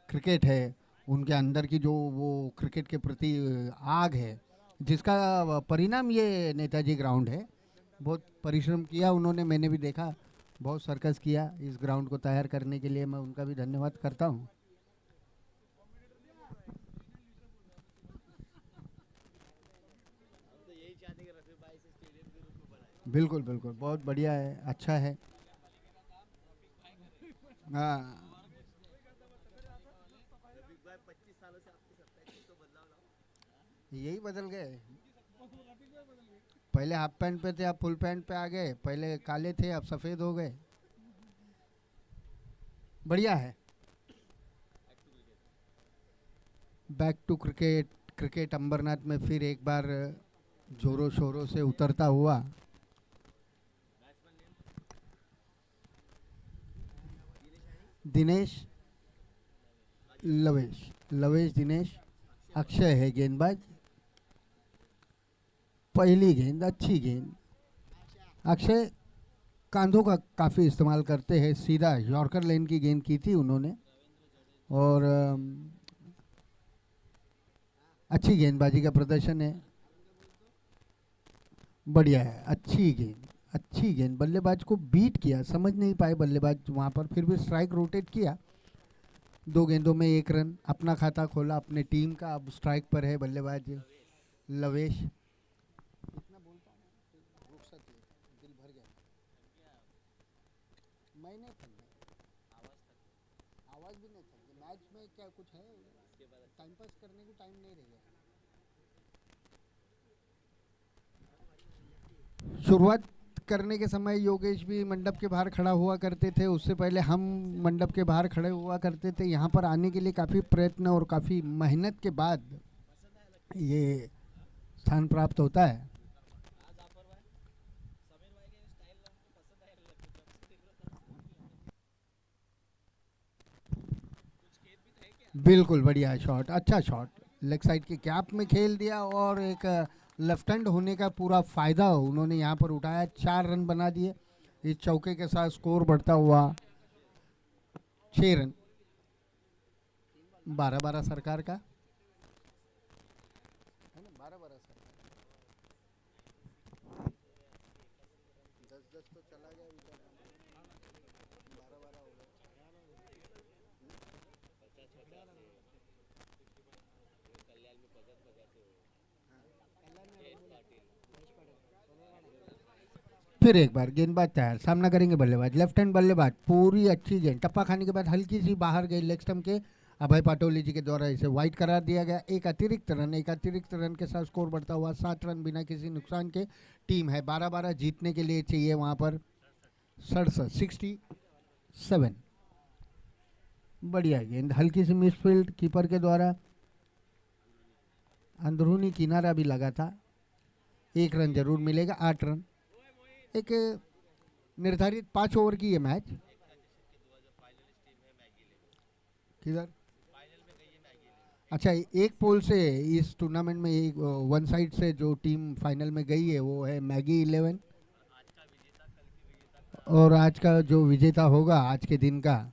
क्रिकेट है, उनके अंदर की जो वो क्रिकेट के प्रति आग है, जिसका परिणाम ये नेताजी ग्राउंड है। बहुत परिश्रम किया उन्होंने, मैंने भी देखा, बहुत सर्कस किया इस ग्राउंड को तैयार करने के लिए। मैं उनका भी धन्यवाद करता हूँ। बिल्कुल बिल्कुल, बहुत बढ़िया है, अच्छा है। हाँ, यही बदल गए। पहले हाफ पैंट पे थे, अब फुल पैंट पे आ गए। पहले काले थे, अब सफ़ेद हो गए। बढ़िया है। Back to cricket. Cricket Ambernath में फिर एक बार जोरों शोरों से उतरता हुआ। दिनेश लवेश, लवेश दिनेश। अक्षय है गेंदबाज। पहली गेंद, अच्छी गेंद। अक्षय कांधों का काफ़ी इस्तेमाल करते हैं। सीधा यॉर्कर लेन की गेंद की थी उन्होंने, और अच्छी गेंदबाजी का प्रदर्शन है। बढ़िया है, अच्छी गेंद, अच्छी गेंद। बल्लेबाज को बीट किया, समझ नहीं पाए बल्लेबाज वहाँ पर, फिर भी स्ट्राइक रोटेट किया। 2 गेंदों में 1 रन, अपना खाता खोला अपने टीम का। अब स्ट्राइक पर है बल्लेबाज लवेश। इतना बोलता हूँ, रुखसत है, दिल भर गया। मैं नहीं थक गया, आवाज़ भी नहीं थक गई। मैच में क्या कुछ है, टाइम पास करने को टाइम नहीं रह गया। शुरुआत करने के समय योगेश भी मंडप के बाहर खड़ा हुआ करते थे, उससे पहले हम मंडप के बाहर खड़े हुआ करते थे। यहाँ पर आने के लिए काफ़ी प्रयत्न और काफ़ी मेहनत के बाद ये स्थान प्राप्त होता है। बिल्कुल बढ़िया शॉट, अच्छा शॉट। लेग साइड के कैप में खेल दिया, और एक लेफ्ट हैंड होने का पूरा फ़ायदा उन्होंने यहाँ पर उठाया। 4 रन बना दिए। इस चौके के साथ स्कोर बढ़ता हुआ 6 रन। 12-12 सरकार का है ना, 12-12 सरकार, 10-10 तो चला गया, 12-12 हो गया। फिर एक बार गेंदबाज तैयार, सामना करेंगे बल्लेबाज। लेफ्ट हैंड बल्लेबाज, पूरी अच्छी गेंद, टप्पा खाने के बाद हल्की सी बाहर गई लेग स्टंप के। अभय पाटोली जी के द्वारा इसे वाइड करार दिया गया। एक अतिरिक्त रन के साथ स्कोर बढ़ता हुआ 7 रन बिना किसी नुकसान के। टीम है 12-12, जीतने के लिए चाहिए वहाँ पर 67। बढ़िया गेंद, हल्की सी मिसफील्ड कीपर के द्वारा। अंदरूनी किनारा भी लगा था, 1 रन जरूर मिलेगा, 8 रन। एक निर्धारित 5 ओवर की ये मैच। किधर? अच्छा, एक पोल से इस टूर्नामेंट में एक वन साइड से जो टीम फाइनल में गई है वो है मैगी 11, और आज का जो विजेता होगा आज के दिन का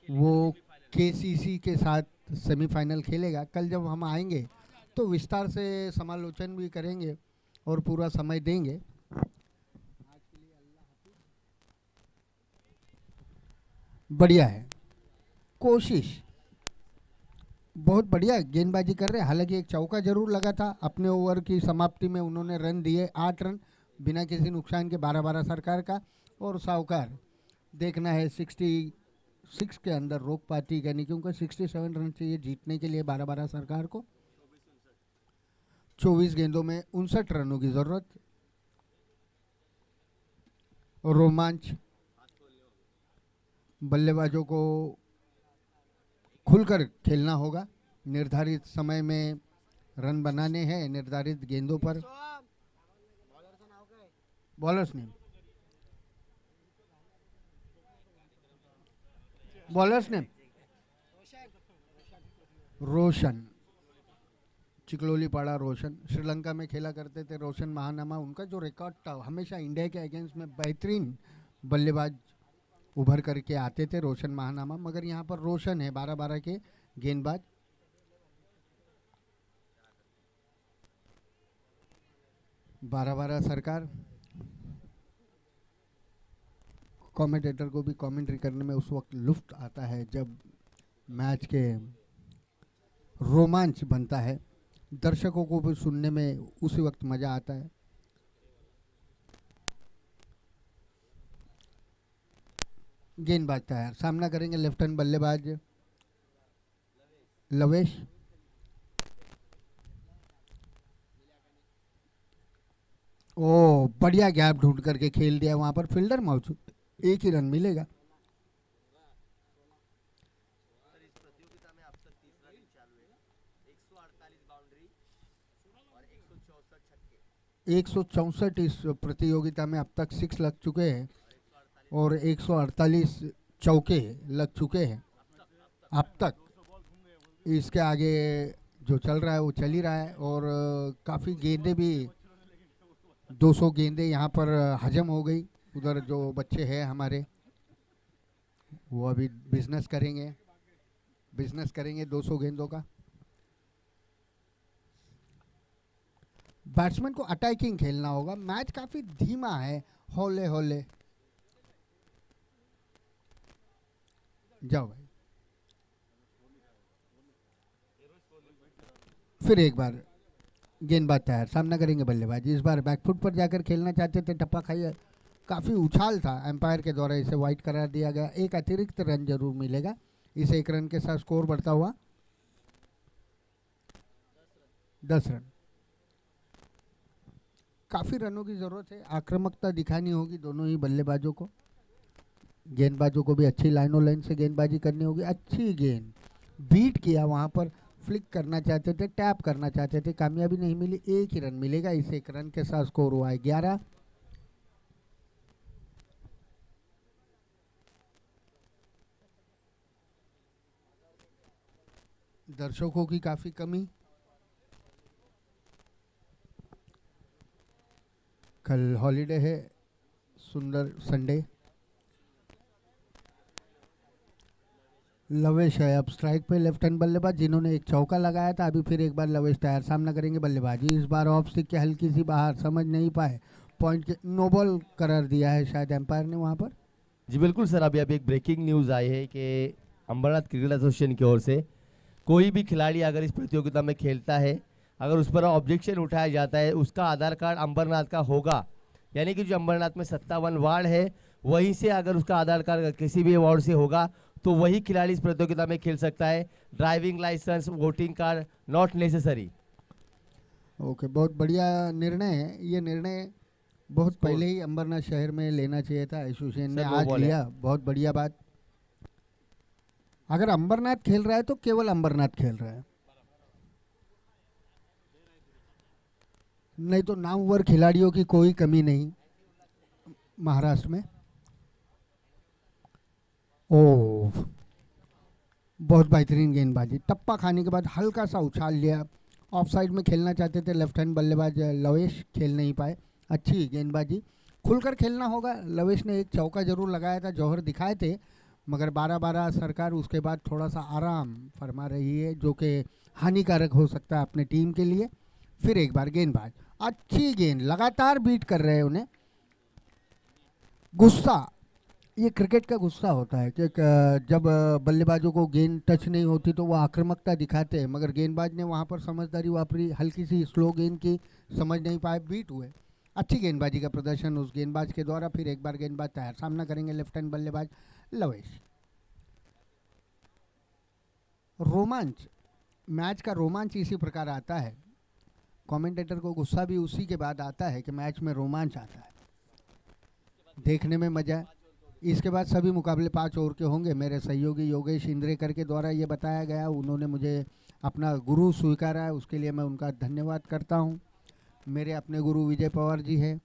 वो केसीसी के साथ सेमीफाइनल खेलेगा। कल जब हम आएंगे तो विस्तार से समालोचन भी करेंगे और पूरा समय देंगे। बढ़िया है, कोशिश बहुत बढ़िया गेंदबाजी कर रहे हैं। हालांकि एक चौका जरूर लगा था। अपने ओवर की समाप्ति में उन्होंने रन दिए 8 रन बिना किसी नुकसान के, 12-12 सरकार का। और साहूकार देखना है 66 के अंदर रोक पाती कि नहीं, क्योंकि 67 रन चाहिए जीतने के लिए 12-12 सरकार को। 24 गेंदों में 59 रनों की जरूरत। रोमांच, बल्लेबाजों को खुलकर खेलना होगा। निर्धारित समय में रन बनाने हैं, निर्धारित गेंदों पर। बॉलर्स ने रोशन चिकलोली पाड़ा रोशन श्रीलंका में खेला करते थे। रोशन महानामा उनका जो रिकॉर्ड था, हमेशा इंडिया के अगेंस्ट में बेहतरीन बल्लेबाज उभर करके आते थे, रोशन महानामा। मगर यहाँ पर रोशन है 12-12 के गेंदबाज। बारह सरकार। कमेंटेटर को भी कमेंट्री करने में उस वक्त लुत्फ आता है जब मैच के रोमांच बनता है, दर्शकों को भी सुनने में उसी वक्त मजा आता है। गेंदबाज तैयार, सामना करेंगे लेफ्ट हैंड बल्लेबाज लवेश। ओ बढ़िया गैप ढूंढ करके खेल दिया, वहां पर फील्डर मौजूद, 1 ही रन मिलेगा। एक 164 इस प्रतियोगिता में अब तक 6 लग चुके हैं और 148 चौके लग चुके हैं अब तक। इसके आगे जो चल रहा है वो चल ही रहा है। और काफ़ी गेंदे भी 200 गेंदे यहाँ पर हजम हो गई। उधर जो बच्चे हैं हमारे वो अभी बिजनेस करेंगे 200 गेंदों का। बैट्समैन को अटैकिंग खेलना होगा। मैच काफी धीमा है, हौले हौले। जाओ भाई, फिर एक बार गेंदबाज तैयार, सामना करेंगे बल्लेबाज। इस बार बैकफुट पर जाकर खेलना चाहते थे, टप्पा खाई, काफी उछाल था, एम्पायर के द्वारा इसे वाइड करार दिया गया। एक अतिरिक्त रन जरूर मिलेगा। इस 1 रन के साथ स्कोर बढ़ता हुआ 10 रन। काफी रनों की जरूरत है, आक्रामकता दिखानी होगी दोनों ही बल्लेबाजों को। गेंदबाजों को भी अच्छी लाइनों लाइन से गेंदबाजी करनी होगी। अच्छी गेंद बीट किया, वहां पर फ्लिक करना चाहते थे, टैप करना चाहते थे, कामयाबी नहीं मिली। 1 ही रन मिलेगा। इस 1 रन के साथ स्कोर हुआ है 11। दर्शकों की काफी कमी। कल हॉलीडे है, सुंदर संडे। लवेश है अब स्ट्राइक पे, लेफ्ट हैंड बल्लेबाज, जिन्होंने एक चौका लगाया था। अभी फिर एक बार लवेश तैयार, सामना करेंगे बल्लेबाजी। इस बार ऑफ स्टिक के हल्की सी बाहर, समझ नहीं पाए, पॉइंट के नो बॉल करार दिया है शायद एम्पायर ने वहां पर। जी बिल्कुल सर, अभी एक ब्रेकिंग न्यूज़ आई है कि अंबरनाथ क्रिकेट एसोसिएशन की ओर से कोई भी खिलाड़ी अगर इस प्रतियोगिता में खेलता है, अगर उस पर ऑब्जेक्शन उठाया जाता है, उसका आधार कार्ड अंबरनाथ का होगा। यानी कि जो अंबरनाथ में 57 वार्ड है वहीं से अगर उसका आधार कार्ड किसी भी वार्ड से होगा तो वही खिलाड़ी इस प्रतियोगिता में खेल सकता है। Driving licence, voting card not necessary. Okay, बहुत बढ़िया निर्णय है। ये निर्णय बहुत पहले ही अंबरनाथ शहर में लेना चाहिए था, एसोसिएशन ने आज लिया, बहुत बढ़िया बात। अगर अंबरनाथ खेल रहा है तो केवल अंबरनाथ खेल रहा है। नहीं तो नामवर खिलाड़ियों की कोई कमी नहीं महाराष्ट्र में। ओह, बहुत बेहतरीन गेंदबाजी, टप्पा खाने के बाद हल्का सा उछाल लिया। ऑफ साइड में खेलना चाहते थे लेफ्ट हैंड बल्लेबाज लवेश, खेल नहीं पाए। अच्छी गेंदबाजी, खुलकर खेलना होगा। लवेश ने एक चौका जरूर लगाया था, जौहर दिखाए थे, मगर 12-12 सरकार उसके बाद थोड़ा सा आराम फरमा रही है, जो कि हानिकारक हो सकता है अपने टीम के लिए। फिर एक बार गेंदबाज, अच्छी गेंद, लगातार बीट कर रहे हैं उन्हें। गुस्सा, ये क्रिकेट का गुस्सा होता है कि जब बल्लेबाजों को गेंद टच नहीं होती तो वो आक्रामकता दिखाते हैं, मगर गेंदबाज ने वहाँ पर समझदारी वापरी, हल्की सी स्लो गेंद की, समझ नहीं पाए, बीट हुए। अच्छी गेंदबाजी का प्रदर्शन उस गेंदबाज के द्वारा। फिर एक बार गेंदबाज तैयार, सामना करेंगे लेफ्ट हैंड बल्लेबाज लवेश। रोमांच, मैच का रोमांच इसी प्रकार आता है। कमेंटेटर को गुस्सा भी उसी के बाद आता है कि मैच में रोमांच आता है, देखने में मजा है। इसके बाद सभी मुकाबले 5 ओवर के होंगे। मेरे सहयोगी योगेश इंद्रेकर के द्वारा ये बताया गया, उन्होंने मुझे अपना गुरु स्वीकारा है, उसके लिए मैं उनका धन्यवाद करता हूँ। मेरे अपने गुरु विजय पवार जी हैं।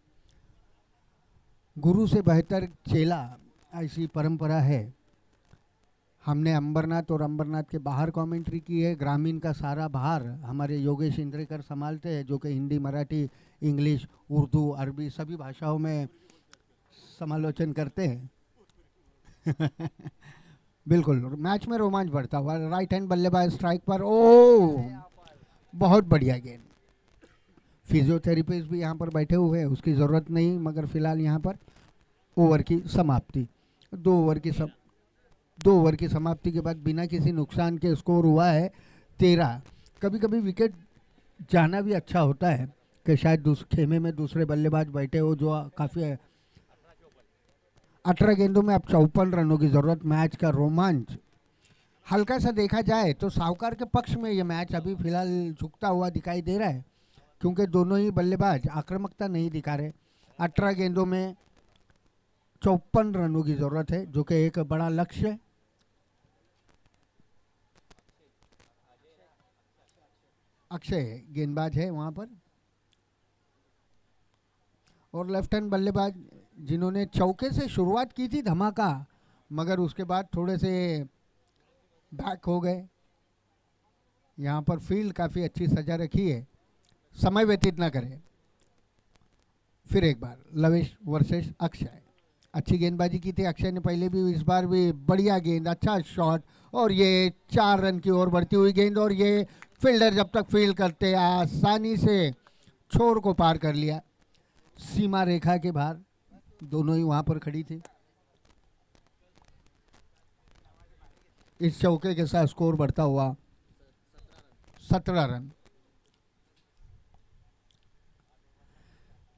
गुरु से बेहतर चेला, ऐसी परंपरा है। हमने अंबरनाथ और अंबरनाथ के बाहर कमेंट्री की है। ग्रामीण का सारा भार हमारे योगेश इंद्रेकर संभालते हैं, जो कि हिंदी, मराठी, इंग्लिश, उर्दू, अरबी सभी भाषाओं में समालोचन करते हैं। बिल्कुल, मैच में रोमांच बढ़ता हुआ। राइट हैंड बल्लेबाज स्ट्राइक पर, ओ बहुत बढ़िया गेंद। फिजियोथेरेपिस्ट भी यहाँ पर बैठे हुए हैं, उसकी ज़रूरत नहीं, मगर फिलहाल यहाँ पर ओवर की समाप्ति, 2 ओवर की समाप्ति के बाद बिना किसी नुकसान के स्कोर हुआ है 13। कभी कभी विकेट जाना भी अच्छा होता है कि शायद खेमे में दूसरे बल्लेबाज बैठे हो, जो काफ़ी 18 गेंदों में अब 54 रनों की ज़रूरत। मैच का रोमांच हल्का सा देखा जाए तो साहूकार के पक्ष में ये मैच अभी फिलहाल झुकता हुआ दिखाई दे रहा है, क्योंकि दोनों ही बल्लेबाज आक्रामकता नहीं दिखा रहे। 18 गेंदों में 54 रनों की ज़रूरत है, जो कि एक बड़ा लक्ष्य है। अक्षय गेंदबाज है वहाँ पर, और लेफ्ट हैंड बल्लेबाज जिन्होंने चौके से शुरुआत की थी धमाका, मगर उसके बाद थोड़े से बैक हो गए। यहाँ पर फील्ड काफ़ी अच्छी सजा रखी है, समय व्यतीत ना करें। फिर एक बार लवेश वर्सेस अक्षय, अच्छी गेंदबाजी की थी अक्षय ने पहले भी, इस बार भी बढ़िया गेंद, अच्छा शॉट, और ये 4 रन की ओर बढ़ती हुई गेंद, और ये फील्डर जब तक फील्ड करते आसानी से छोर को पार कर लिया। सीमा रेखा के बाहर दोनों ही वहां पर खड़ी थी। इस चौके के साथ स्कोर बढ़ता हुआ 17 रन।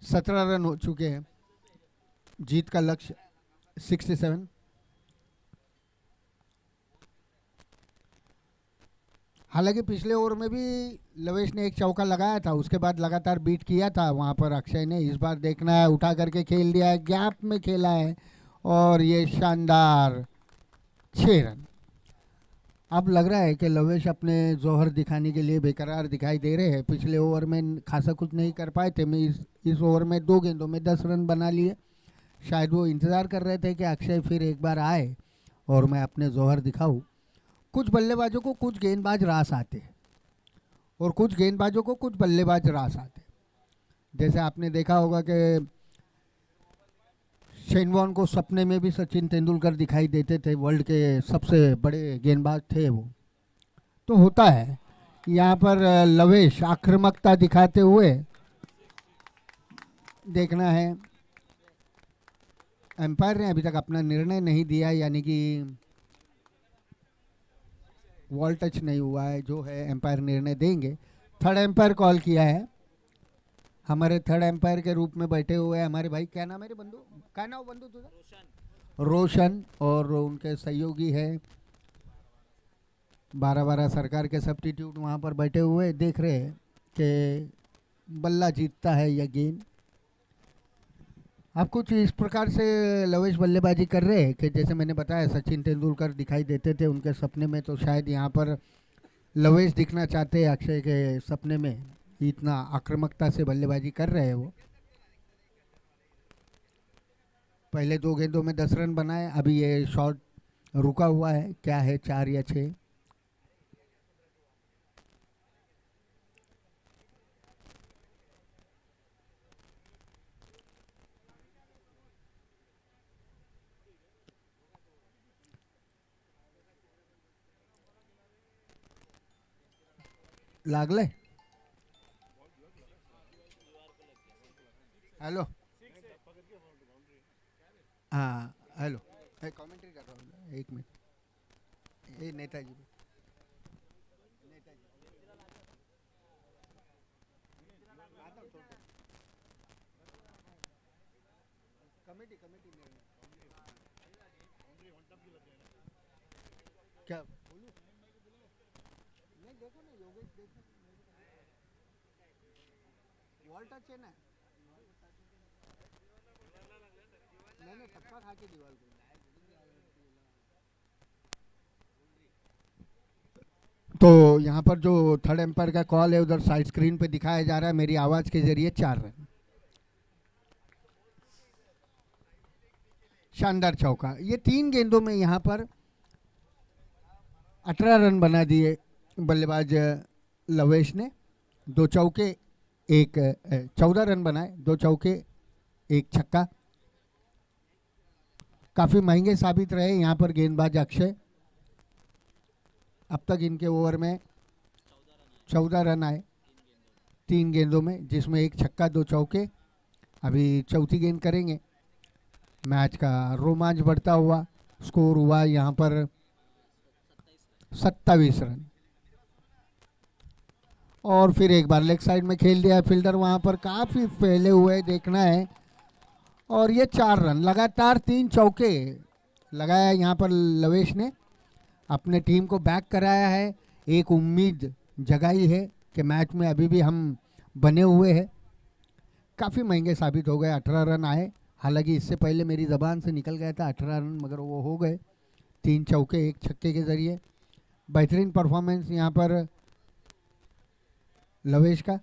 17 रन हो चुके हैं, जीत का लक्ष्य 67। हालांकि पिछले ओवर में भी लवेश ने एक चौका लगाया था, उसके बाद लगातार बीट किया था वहाँ पर अक्षय ने। इस बार देखना है, उठा करके खेल दिया है, गैप में खेला है, और ये शानदार 6 रन। अब लग रहा है कि लवेश अपने जौहर दिखाने के लिए बेकरार दिखाई दे रहे हैं। पिछले ओवर में खासा कुछ नहीं कर पाए थे, मैं इस ओवर में 2 गेंदों में 10 रन बना लिए। शायद वो इंतज़ार कर रहे थे कि अक्षय फिर एक बार आए और मैं अपने जौहर दिखाऊं। कुछ बल्लेबाजों को कुछ गेंदबाज रास आते हैं, और कुछ गेंदबाजों को कुछ बल्लेबाज रास आते हैं। जैसे आपने देखा होगा कि शेन वॉर्न को सपने में भी सचिन तेंदुलकर दिखाई देते थे, वर्ल्ड के सबसे बड़े गेंदबाज थे वो। तो होता है, यहाँ पर लवेश आक्रामकता दिखाते हुए देखना है। एम्पायर ने अभी तक अपना निर्णय नहीं दिया, यानी कि वॉल टच नहीं हुआ है, जो है एम्पायर निर्णय देंगे। थर्ड एम्पायर कॉल किया है, हमारे थर्ड एम्पायर के रूप में बैठे हुए हैं हमारे भाई, क्या नाम है बंधु, क्या नाम बंधु तुझा? रोशन, और उनके सहयोगी है 12-12 सरकार के सब्स्टिट्यूट वहाँ पर बैठे हुए, देख रहे हैं कि बल्ला जीतता है या गेंद। अब कुछ इस प्रकार से लवेश बल्लेबाजी कर रहे हैं कि जैसे मैंने बताया सचिन तेंदुलकर दिखाई देते थे उनके सपने में, तो शायद यहाँ पर लवेश दिखना चाहते हैं अक्षय के सपने में। इतना आक्रामकता से बल्लेबाजी कर रहे हैं वो। पहले 2 गेंदों में 10 रन बनाए, अभी ये शॉट रुका हुआ है, क्या है 4 या 6। लागले हेलो, हाँ हेलो, कमेंट्री कर रहा हूँ, 1 मिनट। ये नेताजी कमेटी क्या बोलूं? नहीं देखो ना योगेश, देखो वॉल टच है ना, मैंने टप्पा खा के दीवार को। तो यहाँ पर जो थर्ड एम्पायर का कॉल है उधर साइड स्क्रीन पे दिखाया जा रहा है मेरी आवाज के जरिए 4 रन। शानदार चौका, ये 3 गेंदों में यहाँ पर 18 रन बना दिए बल्लेबाज लवेश ने। 2 चौके 14 रन बनाए, 2 चौके 1 छक्का। काफी महंगे साबित रहे यहाँ पर गेंदबाज अक्षय। अब तक इनके ओवर में 14 रन आए 3 गेंदों में, जिसमें 1 छक्का 2 चौके। अभी चौथी गेंद करेंगे। मैच का रोमांच बढ़ता हुआ, स्कोर हुआ यहाँ पर 27 रन। और फिर एक बार लेग साइड में खेल दिया फील्डर, वहाँ पर काफ़ी फैले हुए देखना है। और ये 4 रन, लगातार 3 चौके लगाया यहाँ पर लवेश ने, अपने टीम को बैक कराया है। एक उम्मीद जगाई है कि मैच में अभी भी हम बने हुए हैं। काफ़ी महंगे साबित हो गए, 18 रन आए। हालांकि इससे पहले मेरी ज़बान से निकल गया था 18 रन, मगर वो हो गए 3 चौके 1 छक्के के ज़रिए। बेहतरीन परफॉर्मेंस यहाँ पर लवेश का।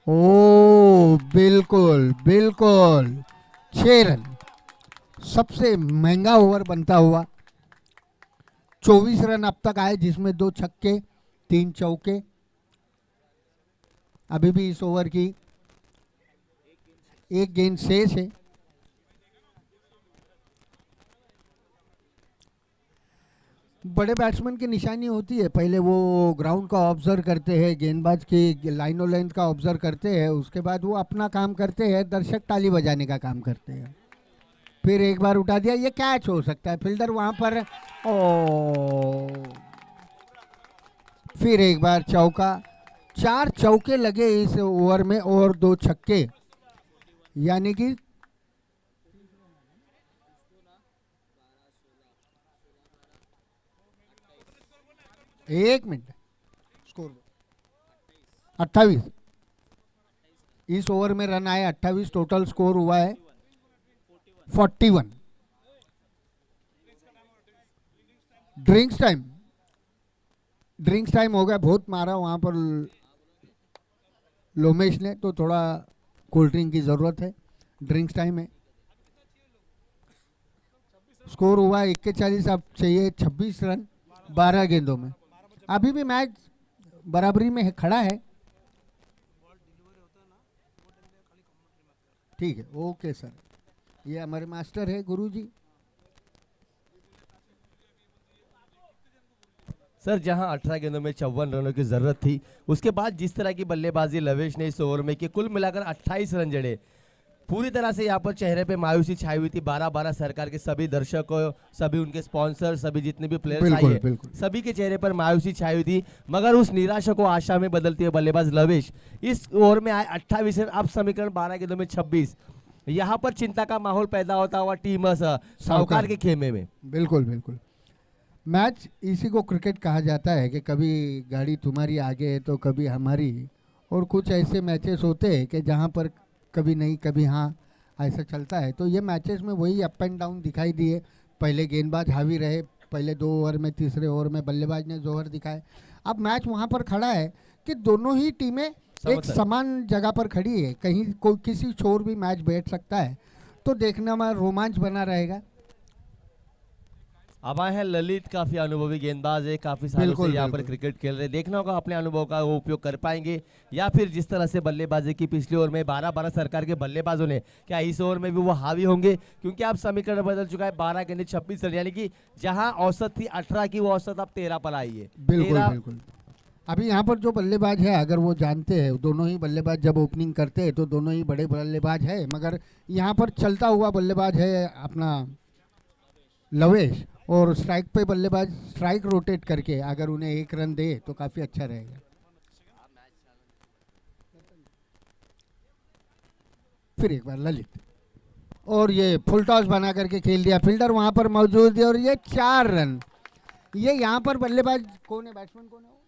ओ बिल्कुल बिल्कुल, 6 रन, सबसे महंगा ओवर बनता हुआ। 24 रन अब तक आए, जिसमें 2 छक्के 3 चौके। अभी भी इस ओवर की 1 गेंद शेष है। बड़े बैट्समैन की निशानी होती है, पहले वो ग्राउंड का ऑब्जर्व करते हैं, गेंदबाज की लाइनो लेंथ का ऑब्जर्व करते हैं, उसके बाद वो अपना काम करते हैं, दर्शक ताली बजाने का काम करते हैं। फिर एक बार उठा दिया, ये कैच हो सकता है, फील्डर वहां पर। ओ फिर एक बार चौका, 4 चौके लगे इस ओवर में और 2 छक्के, यानी कि 1 मिनट, स्कोर 28। इस ओवर में रन आए 28, टोटल स्कोर हुआ है 41। ड्रिंक्स टाइम हो गया, बहुत मारा वहां पर लोमेश ने, तो थोड़ा कोल्ड ड्रिंक की जरूरत है। ड्रिंक्स टाइम है। स्कोर हुआ 41, अब चाहिए 26 रन 12 गेंदों में। अभी भी मैच बराबरी में है, खड़ा है। ठीक है, ओके सर, ये हमारे मास्टर है गुरुजी। सर जहां 18 गेंदों में 54 रनों की जरूरत थी, उसके बाद जिस तरह की बल्लेबाजी लवेश ने इस ओवर में की, कुल मिलाकर 28 रन जड़े, पूरी तरह से यहाँ पर चेहरे पे मायूसी छाई हुई थी। 12-12 सरकार के सभी दर्शकों, सभी उनके स्पॉन्सर, सभी जितने भी प्लेयर्स आए हैं, सभी के चेहरे पर मायूसी छाई हुई थी। मगर उस निराशा को आशा में बदलती है बल्लेबाज लवेश। इस ओवर में आए 28 रन, अब समीकरण 12 गेंदों में 26। यहाँ पर चिंता का माहौल पैदा होता हुआ टीम साहूकार के खेमे में। बिल्कुल बिल्कुल, मैच इसी को क्रिकेट कहा जाता है कि कभी गाड़ी तुम्हारी आगे है तो कभी हमारी, और कुछ ऐसे मैचेस होते हैं कि जहाँ पर कभी नहीं कभी हाँ, ऐसा चलता है। तो ये मैचेस में वही अप एंड डाउन दिखाई दिए। पहले गेंदबाज हावी रहे, पहले 2 ओवर में, तीसरे ओवर में बल्लेबाज ने जोहर दिखाए। अब मैच वहाँ पर खड़ा है कि दोनों ही टीमें एक समान जगह पर खड़ी है, कहीं कोई किसी छोर भी मैच बैठ सकता है, तो देखने में रोमांच बना रहेगा। अब आए हैं ललित, काफी अनुभवी गेंदबाज है, काफी सालों से बिल्कुल, यहाँ पर बिल्कुल। क्रिकेट खेल रहे, देखना होगा अपने अनुभव का वो उपयोग कर पाएंगे या फिर जिस तरह से बल्लेबाजी की पिछले ओवर में 12-12 सरकार के बल्लेबाजों ने, क्या इस ओवर में भी वो हावी होंगे? क्योंकि अब समीकरण बदल चुका है, 12 गेंदे 26 रन, यानी कि जहां औसत थी 18 की, वो औसत अब 13 पर आई है। बिल्कुल 13 बिल्कुल। अभी यहाँ पर जो बल्लेबाज है, अगर वो जानते हैं, दोनों ही बल्लेबाज जब ओपनिंग करते हैं तो दोनों ही बड़े बल्लेबाज है, मगर यहाँ पर चलता हुआ बल्लेबाज है अपना लवेश, और स्ट्राइक पे बल्लेबाज स्ट्राइक रोटेट करके अगर उन्हें 1 रन दे तो काफ़ी अच्छा रहेगा। फिर एक बार ललित, और ये फुल टॉस बना करके खेल दिया, फील्डर वहां पर मौजूद है, और ये 4 रन। ये यहाँ पर बल्लेबाज कौन है, बैट्समैन कौन है?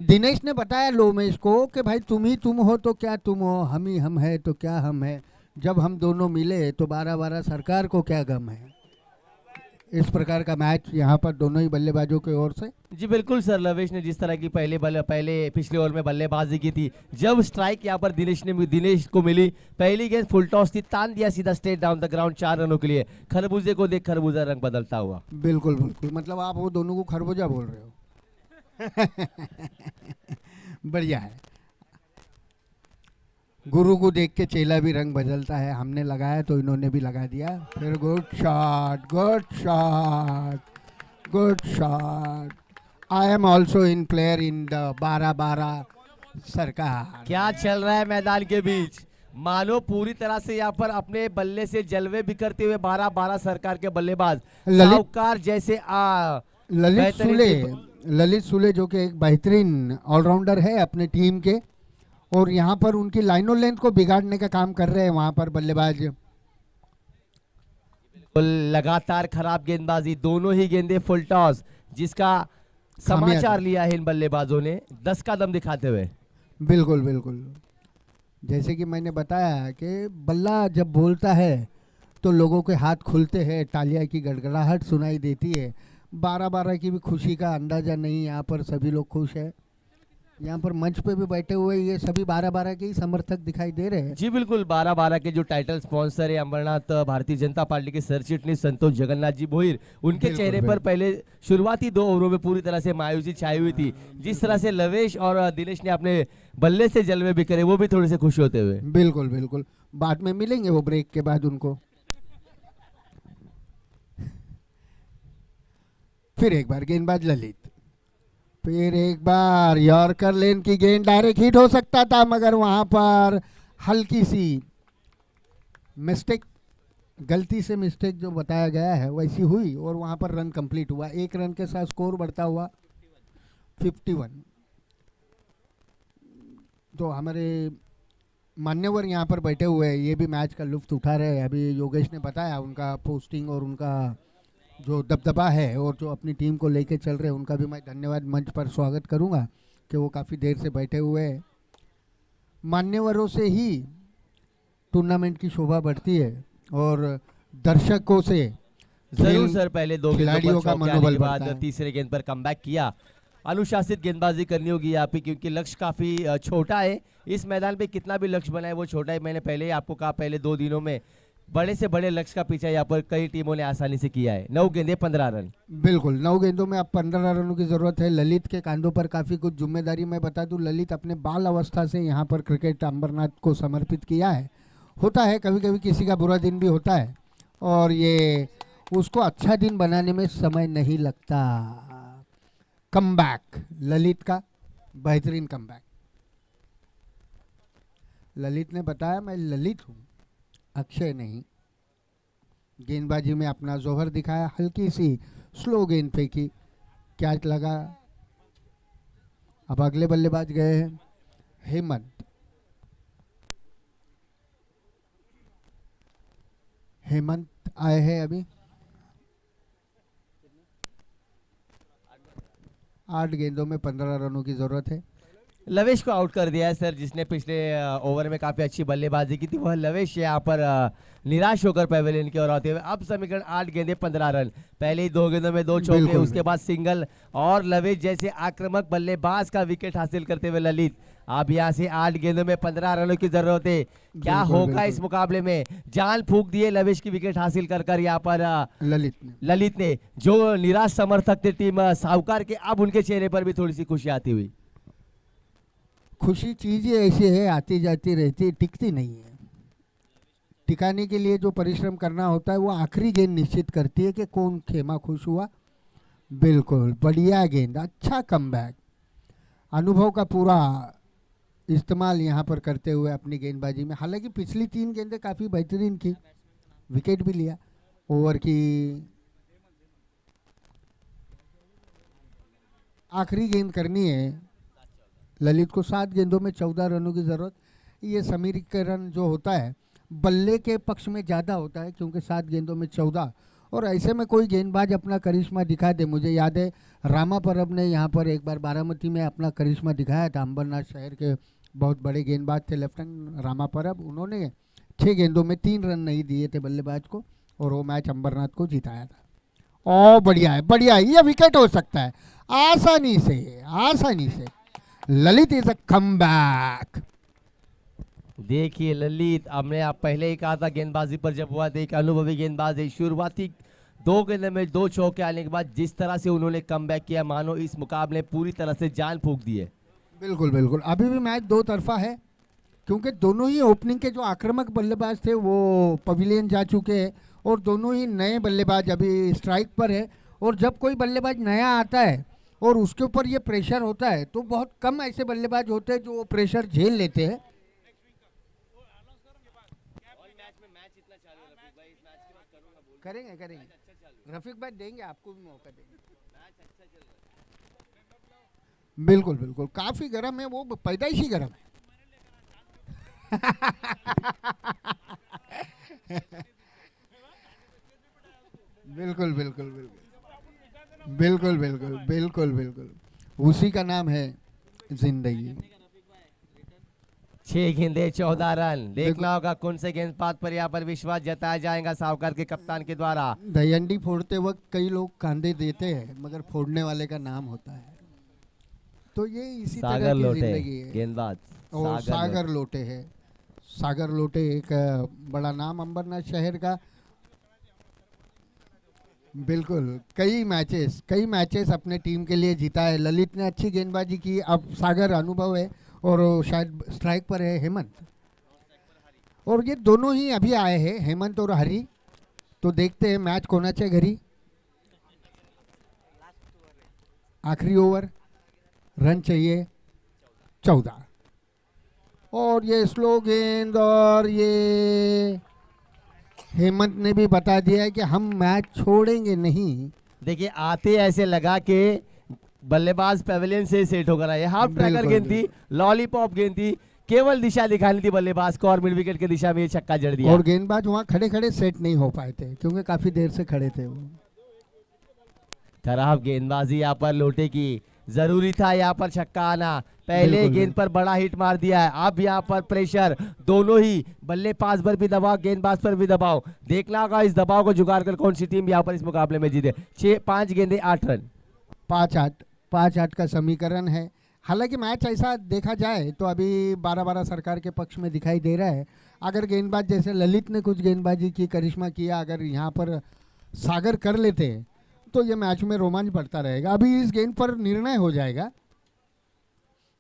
दिनेश ने बताया लोमेश को कि भाई तुम ही तुम हो तो क्या तुम हो, हम ही हम है तो क्या हम है, जब हम दोनों मिले तो 12-12 सरकार को क्या गम है। इस प्रकार का मैच यहाँ पर दोनों ही बल्लेबाजों की ओर से। जी बिल्कुल सर, लवेश ने जिस तरह की पहले पिछले ओवर में बल्लेबाजी की थी, जब स्ट्राइक यहाँ पर दिनेश को मिली, पहली गेंद फुल टॉस थी, तान दिया सीधा स्ट्रेट डाउन द ग्राउंड 4 रनों के लिए। खरबूजे को देख खरबूजा रंग बदलता हुआ। बिल्कुल बिल्कुल, मतलब आप वो दोनों को खरबूजा बोल रहे हो। बढ़िया है, गुरु को देख के चेला भी रंग बदलता है, हमने लगाया तो इन्होंने भी लगा दिया। फिर good shot, good shot, good shot. I am also in player in the 12-12 सरकार। क्या चल रहा है मैदान के बीच, मानो पूरी तरह से यहाँ पर अपने बल्ले से जलवे बिखरते हुए 12-12 सरकार के बल्लेबाज साहूकार जैसे ललित सूले जो कि एक बेहतरीन ऑलराउंडर है अपने टीम के, और यहाँ पर उनकी लाइनों लेंथ को बिगाड़ने का काम कर रहे हैं वहाँ पर बल्लेबाज। लगातार खराब गेंदबाजी, दोनों ही गेंदे फुल टॉस, जिसका समाचार लिया है इन बल्लेबाजों ने 10 का दम दिखाते हुए। बिल्कुल बिल्कुल, जैसे कि मैंने बताया कि बल्ला जब बोलता है तो लोगों के हाथ खुलते हैं, तालियां की गड़गड़ाहट सुनाई देती है। 12-12 की भी खुशी का अंदाजा नहीं, यहाँ पर सभी लोग खुश है। यहाँ पर मंच पे भी बैठे हुए ये सभी 12-12 के ही समर्थक दिखाई दे रहे हैं। जी बिल्कुल, 12-12 के जो टाइटल स्पॉन्सर है अमरनाथ भारतीय जनता पार्टी के सरचिटनीस संतोष जगन्नाथ जी भोईर, उनके चेहरे पर पहले शुरुआती 2 ओवरों में पूरी तरह से मायूसी छाई हुई थी। जिस तरह से लवेश और दिनेश ने अपने बल्ले से जलवे बिखरे, वो भी थोड़े से खुश होते हुए। बिल्कुल बिल्कुल, बाद में मिलेंगे वो ब्रेक के बाद उनको। फिर एक बार गेंदबाज ललित, फिर एक बार यॉर्कर लेन की गेंद, डायरेक्ट हिट हो सकता था, मगर वहां पर हल्की सी मिस्टेक, गलती से मिस्टेक जो बताया गया है वैसी हुई, और वहां पर रन कंप्लीट हुआ। 1 रन के साथ स्कोर बढ़ता हुआ 51। तो हमारे मान्यवर यहाँ पर बैठे हुए हैं, ये भी मैच का लुत्फ उठा रहे हैं। अभी योगेश ने बताया उनका पोस्टिंग और उनका जो दबदबा है और जो अपनी टीम को लेके चल रहे हैं, उनका भी मैं धन्यवाद मंच पर स्वागत करूंगा कि वो काफ़ी देर से बैठे हुए हैं। मान्यवरों से ही टूर्नामेंट की शोभा बढ़ती है और दर्शकों से जरूर सर, पहले 2 खिलाड़ियों का मनोबल बाद बढ़ता है। तीसरे गेंद पर कमबैक किया। अनुशासित गेंदबाजी करनी होगी यहाँ पे, क्योंकि लक्ष्य काफी छोटा है। इस मैदान पे कितना भी लक्ष्य बनाए वो छोटा है। मैंने पहले ही आपको कहा, पहले 2 दिनों में बड़े से बड़े लक्ष्य का पीछा यहाँ पर कई टीमों ने आसानी से किया है। 9 गेंदे 15 रन। बिल्कुल, 9 गेंदों में अब 15 रनों की जरूरत है। ललित के कांधों पर काफी कुछ जिम्मेदारी। मैं बता दूं, ललित अपने बाल अवस्था से यहाँ पर क्रिकेट अंबरनाथ को समर्पित किया है। होता है कभी कभी किसी का बुरा दिन भी होता है, और ये उसको अच्छा दिन बनाने में समय नहीं लगता। कमबैक ललित का, बेहतरीन कमबैक। ललित ने बताया, मैं ललित हूँ, अक्षय नहीं। गेंदबाजी में अपना जोहर दिखाया, हल्की सी स्लो गेंद फेंकी, कैच लगा। अब अगले बल्लेबाज गए हैं हेमंत। हेमंत आए हैं अभी। 8 गेंदों में 15 रनों की जरूरत है। लवेश को आउट कर दिया है सर, जिसने पिछले ओवर में काफी अच्छी बल्लेबाजी की थी। वह लवेश यहाँ पर निराश होकर पवेलियन की ओर आते हुए। अब समीकरण 8 गेंदे 15 रन, पहले ही 2 गेंदों में 2 चौके, बिल्कुल, उसके बाद सिंगल और लवेश जैसे आक्रामक बल्लेबाज का विकेट हासिल करते हुए ललित अब यहाँ से 8 गेंदों में 15 रनों की जरूरत है। क्या बिल्कुल, होगा बिल्कुल। इस मुकाबले में? जान फूंक दिए लवेश की विकेट हासिल कर यहाँ पर ललित ने जो निराश समर्थक थे टीम साहूकार के, अब उनके चेहरे पर भी थोड़ी सी खुशी आती हुई। खुशी चीज ही ऐसी है, आती जाती रहती है, टिकती नहीं है। टिकाने के लिए जो परिश्रम करना होता है वो आखिरी गेंद निश्चित करती है कि कौन खेमा खुश हुआ। बिल्कुल बढ़िया गेंद, अच्छा कमबैक, अनुभव का पूरा इस्तेमाल यहाँ पर करते हुए अपनी गेंदबाजी में। हालांकि पिछली 3 गेंदें काफ़ी बेहतरीन की, विकेट भी लिया। ओवर की आखिरी गेंद करनी है ललित को, 7 गेंदों में 14 रनों की ज़रूरत। ये समीकरण जो होता है बल्ले के पक्ष में ज़्यादा होता है, क्योंकि 7 गेंदों में 14, और ऐसे में कोई गेंदबाज अपना करिश्मा दिखा दे। मुझे याद है रामा परब ने यहाँ पर एक बार बारामती में अपना करिश्मा दिखाया था। अंबरनाथ शहर के बहुत बड़े गेंदबाज थे लेफ्टिनेंट रामा परब, उन्होंने 6 गेंदों में 3 रन नहीं दिए थे बल्लेबाज को, और वो मैच अंबरनाथ को जिताया था। ओ बढ़िया है, बढ़िया है, ये विकेट हो सकता है आसानी से, आसानी से। Lalit is a comeback. देखिए ललित, हमने आप पहले ही कहा था गेंदबाजी पर जब हुआ था, एक अनुभवी गेंदबाज है। शुरुआती 2 गेंदों में 2 चौके आने के बाद जिस तरह से उन्होंने कमबैक किया, मानो इस मुकाबले पूरी तरह से जान फूंक दी है। बिल्कुल बिल्कुल, अभी भी मैच 2 तरफा है, क्योंकि दोनों ही ओपनिंग के जो आक्रामक बल्लेबाज थे वो पवेलियन जा चुके हैं, और दोनों ही नए बल्लेबाज अभी स्ट्राइक पर है। और जब कोई बल्लेबाज नया आता है और उसके ऊपर ये प्रेशर होता है, तो बहुत कम ऐसे बल्लेबाज होते हैं जो वो प्रेशर झेल लेते हैं। करेंगे करेंगे, रफीक भाई देंगे आपको भी मौका देंगे। बिल्कुल बिल्कुल, काफी गर्म है, वो पैदाइशी गर्म है। बिल्कुल बिल्कुल बिल्कुल बिल्कुल बिल्कुल बिल्कुल बिल्कुल, उसी का नाम है जिंदगी। 6 गेंदे 14 रन। देखना होगा कौन से गेंदबाज पर यहाँ पर विश्वास जताया जाएगा साहूकार के कप्तान के द्वारा। दहीहंडी फोड़ते वक्त कई लोग कांधे देते हैं, मगर फोड़ने वाले का नाम होता है। तो ये इसी तरह सागर की लोटे जिंदगी है। गेंदबाज, और सागर लोटे है। सागर लोटे एक बड़ा नाम अंबरनाथ शहर का। बिल्कुल, कई मैचेस अपने टीम के लिए जीता है। ललित ने अच्छी गेंदबाजी की, अब सागर अनुभव है, और शायद स्ट्राइक पर है हेमंत, और ये दोनों ही अभी आए हैं, हेमंत और हरी। तो देखते हैं मैच कोणाच्या घरी। आखिरी ओवर, रन चाहिए 14, और ये स्लो गेंद, और ये हेमंत ने भी बता दिया है कि हम मैच छोड़ेंगे नहीं। देखिए आते ऐसे लगा कि बल्लेबाज पवेलियन से सेट होकर आए। हाफ ट्रैकर गेंद थी, लॉलीपॉप गेंद थी, केवल दिशा दिखानी थी बल्लेबाज को, और मिड विकेट की दिशा में ये छक्का जड़ दिया। और गेंदबाज वहां खड़े खड़े सेट नहीं हो पाए थे, क्योंकि काफी देर से खड़े थे वो। खराब गेंदबाजी यहाँ पर लोटे की, जरूरी था यहाँ पर छक्का आना। पहले बिल्कुल, गेंद पर बड़ा हिट मार दिया है, अब यहाँ पर प्रेशर, दोनों ही बल्लेबाज पर भी दबाव, गेंदबाज पर भी दबाव। देखना होगा इस दबाव को जुगाड़ कर कौन सी टीम यहाँ पर इस मुकाबले में जीते। 5 गेंदे 8 रन, 5-8 का समीकरण है। हालांकि मैच ऐसा देखा जाए तो अभी 12-12 सरकार के पक्ष में दिखाई दे रहा है। अगर गेंदबाज जैसे ललित ने कुछ गेंदबाजी की, करिश्मा किया, अगर यहाँ पर सागर कर लेते हैं तो ये मैच में रोमांच बढ़ता रहेगा। अभी इस गेंद पर निर्णय हो जाएगा,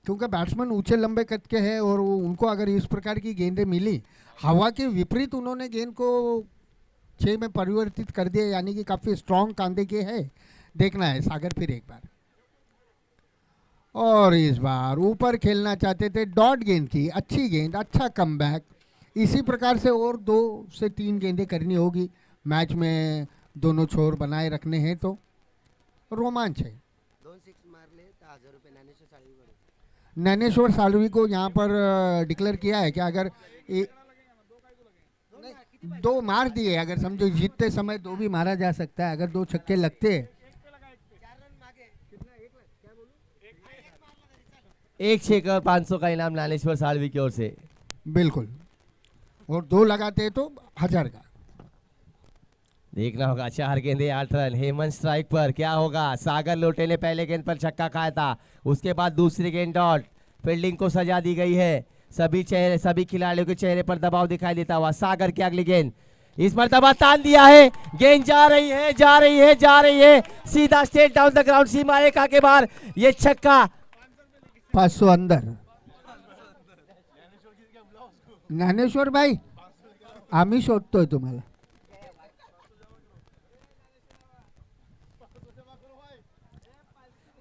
क्योंकि बैट्समैन ऊंचे लंबे कद के हैं, और उनको अगर इस प्रकार की गेंदें मिली, हवा के विपरीत उन्होंने गेंद को 6 में परिवर्तित कर दिया, यानी कि काफ़ी स्ट्रॉन्ग कांधे के है। देखना है सागर फिर एक बार, और इस बार ऊपर खेलना चाहते थे, डॉट गेंद की, अच्छी गेंद, अच्छा कमबैक। इसी प्रकार से और 2 से 3 गेंदें करनी होगी मैच में, दोनों छोर बनाए रखने हैं तो रोमांच है। ज्ञानेश्वर सालवी को यहाँ पर डिक्लेयर किया है कि अगर 2 मार दिए, अगर समझो जीतते समय 2 भी मारा जा सकता है, अगर 2 छक्के लगते। एक 6 और 500 का इनाम ज्ञानेश्वर सालवी की ओर से। बिल्कुल, और 2 लगाते तो 1000 का। देखना होगा, 4 गेंदे 8 रन। हेमंत स्ट्राइक पर, क्या होगा? सागर लोटे ने पहले गेंद पर छक्का खाया था, उसके बाद दूसरी गेंद डॉट। फील्डिंग को सजा दी गई है, सभी खिलाड़ियों के चेहरे पर दबाव दिखाई देता हुआ। सागर की अगली गेंद, इस मरतबा तान दिया है, गेंद जा रही है, जा रही है, जा रही है, सीधा स्ट्रेट डाउन द ग्राउंड, सीमा रेखा के बाहर, ये छक्का। 500 अंदर। ज्ञानेश्वर भाई, आम्ही शोधतोय तुम्हाला।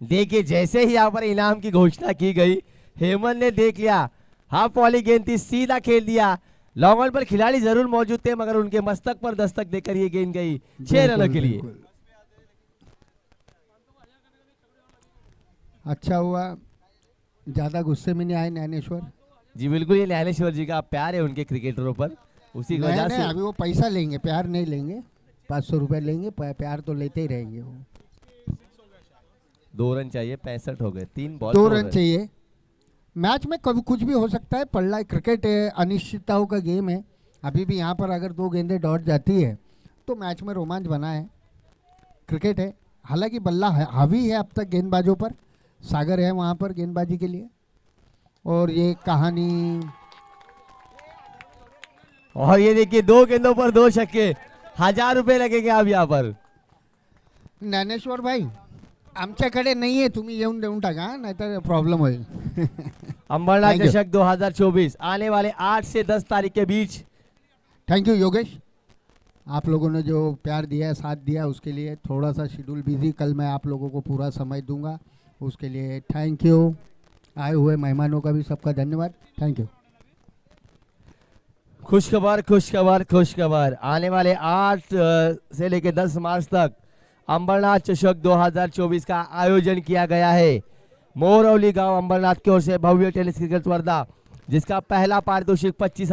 देखिए, जैसे ही यहाँ पर इनाम की घोषणा की गई, हेमंत ने देख लिया, हाफ वाली गेंद थी, सीधा खेल दिया। लॉन्ग ऑन पर खिलाड़ी जरूर मौजूद थे, मगर उनके मस्तक पर दस्तक देकर ये गेंद गई 6 रनों के लिए। अच्छा हुआ ज्यादा गुस्से में नहीं आए ज्ञानेश्वर जी। बिल्कुल, ये ज्ञानेश्वर जी का प्यार है उनके क्रिकेटरों पर, उसी की वजह से। अभी वो पैसा लेंगे, प्यार नहीं लेंगे। 500 रुपए लेंगे, प्यार तो लेते ही रहेंगे वो। 2 रन चाहिए, 65 हो गए, 3 बॉल 2 रन चाहिए। मैच में कभी कुछ भी हो सकता है, पड़ रहा है, क्रिकेट है, अनिश्चितताओं का गेम है। अभी भी यहाँ पर अगर 2 गेंदें डॉट जाती है तो मैच में रोमांच बना है, क्रिकेट है। हालांकि बल्ला हावी है अब तक गेंदबाजों पर, सागर है वहाँ पर गेंदबाजी के लिए। और ये कहानी, और ये देखिए 2 गेंदों पर 2 छक्के, 1000 रुपए लगेंगे अब यहाँ पर। ज्ञानेश्वर भाई, आमच्याकडे नाही आहे, तुम्ही येऊन देऊन टाका, नाहीतर प्रॉब्लेम होईल। अंबरनाथ चषक 2024 आने वाले 8 से 10 तारीख के बीच। थैंक यू योगेश, आप लोगों ने जो प्यार दिया, साथ दिया, उसके लिए। थोड़ा सा शेड्यूल बिजी, कल मैं आप लोगों को पूरा समय दूंगा, उसके लिए थैंक यू। आए हुए मेहमानों का भी सबका धन्यवाद, थैंक यू। खुशखबर, खुशखबर, खुशखबर, आने वाले 8 से लेकर 10 मार्च तक अंबरनाथ चषक 2024 का आयोजन किया गया है। मोरौली गांव अंबरनाथ की ओर से भव्य टेनिस क्रिकेट स्पर्धा, जिसका पहला पारितोषिक 25,000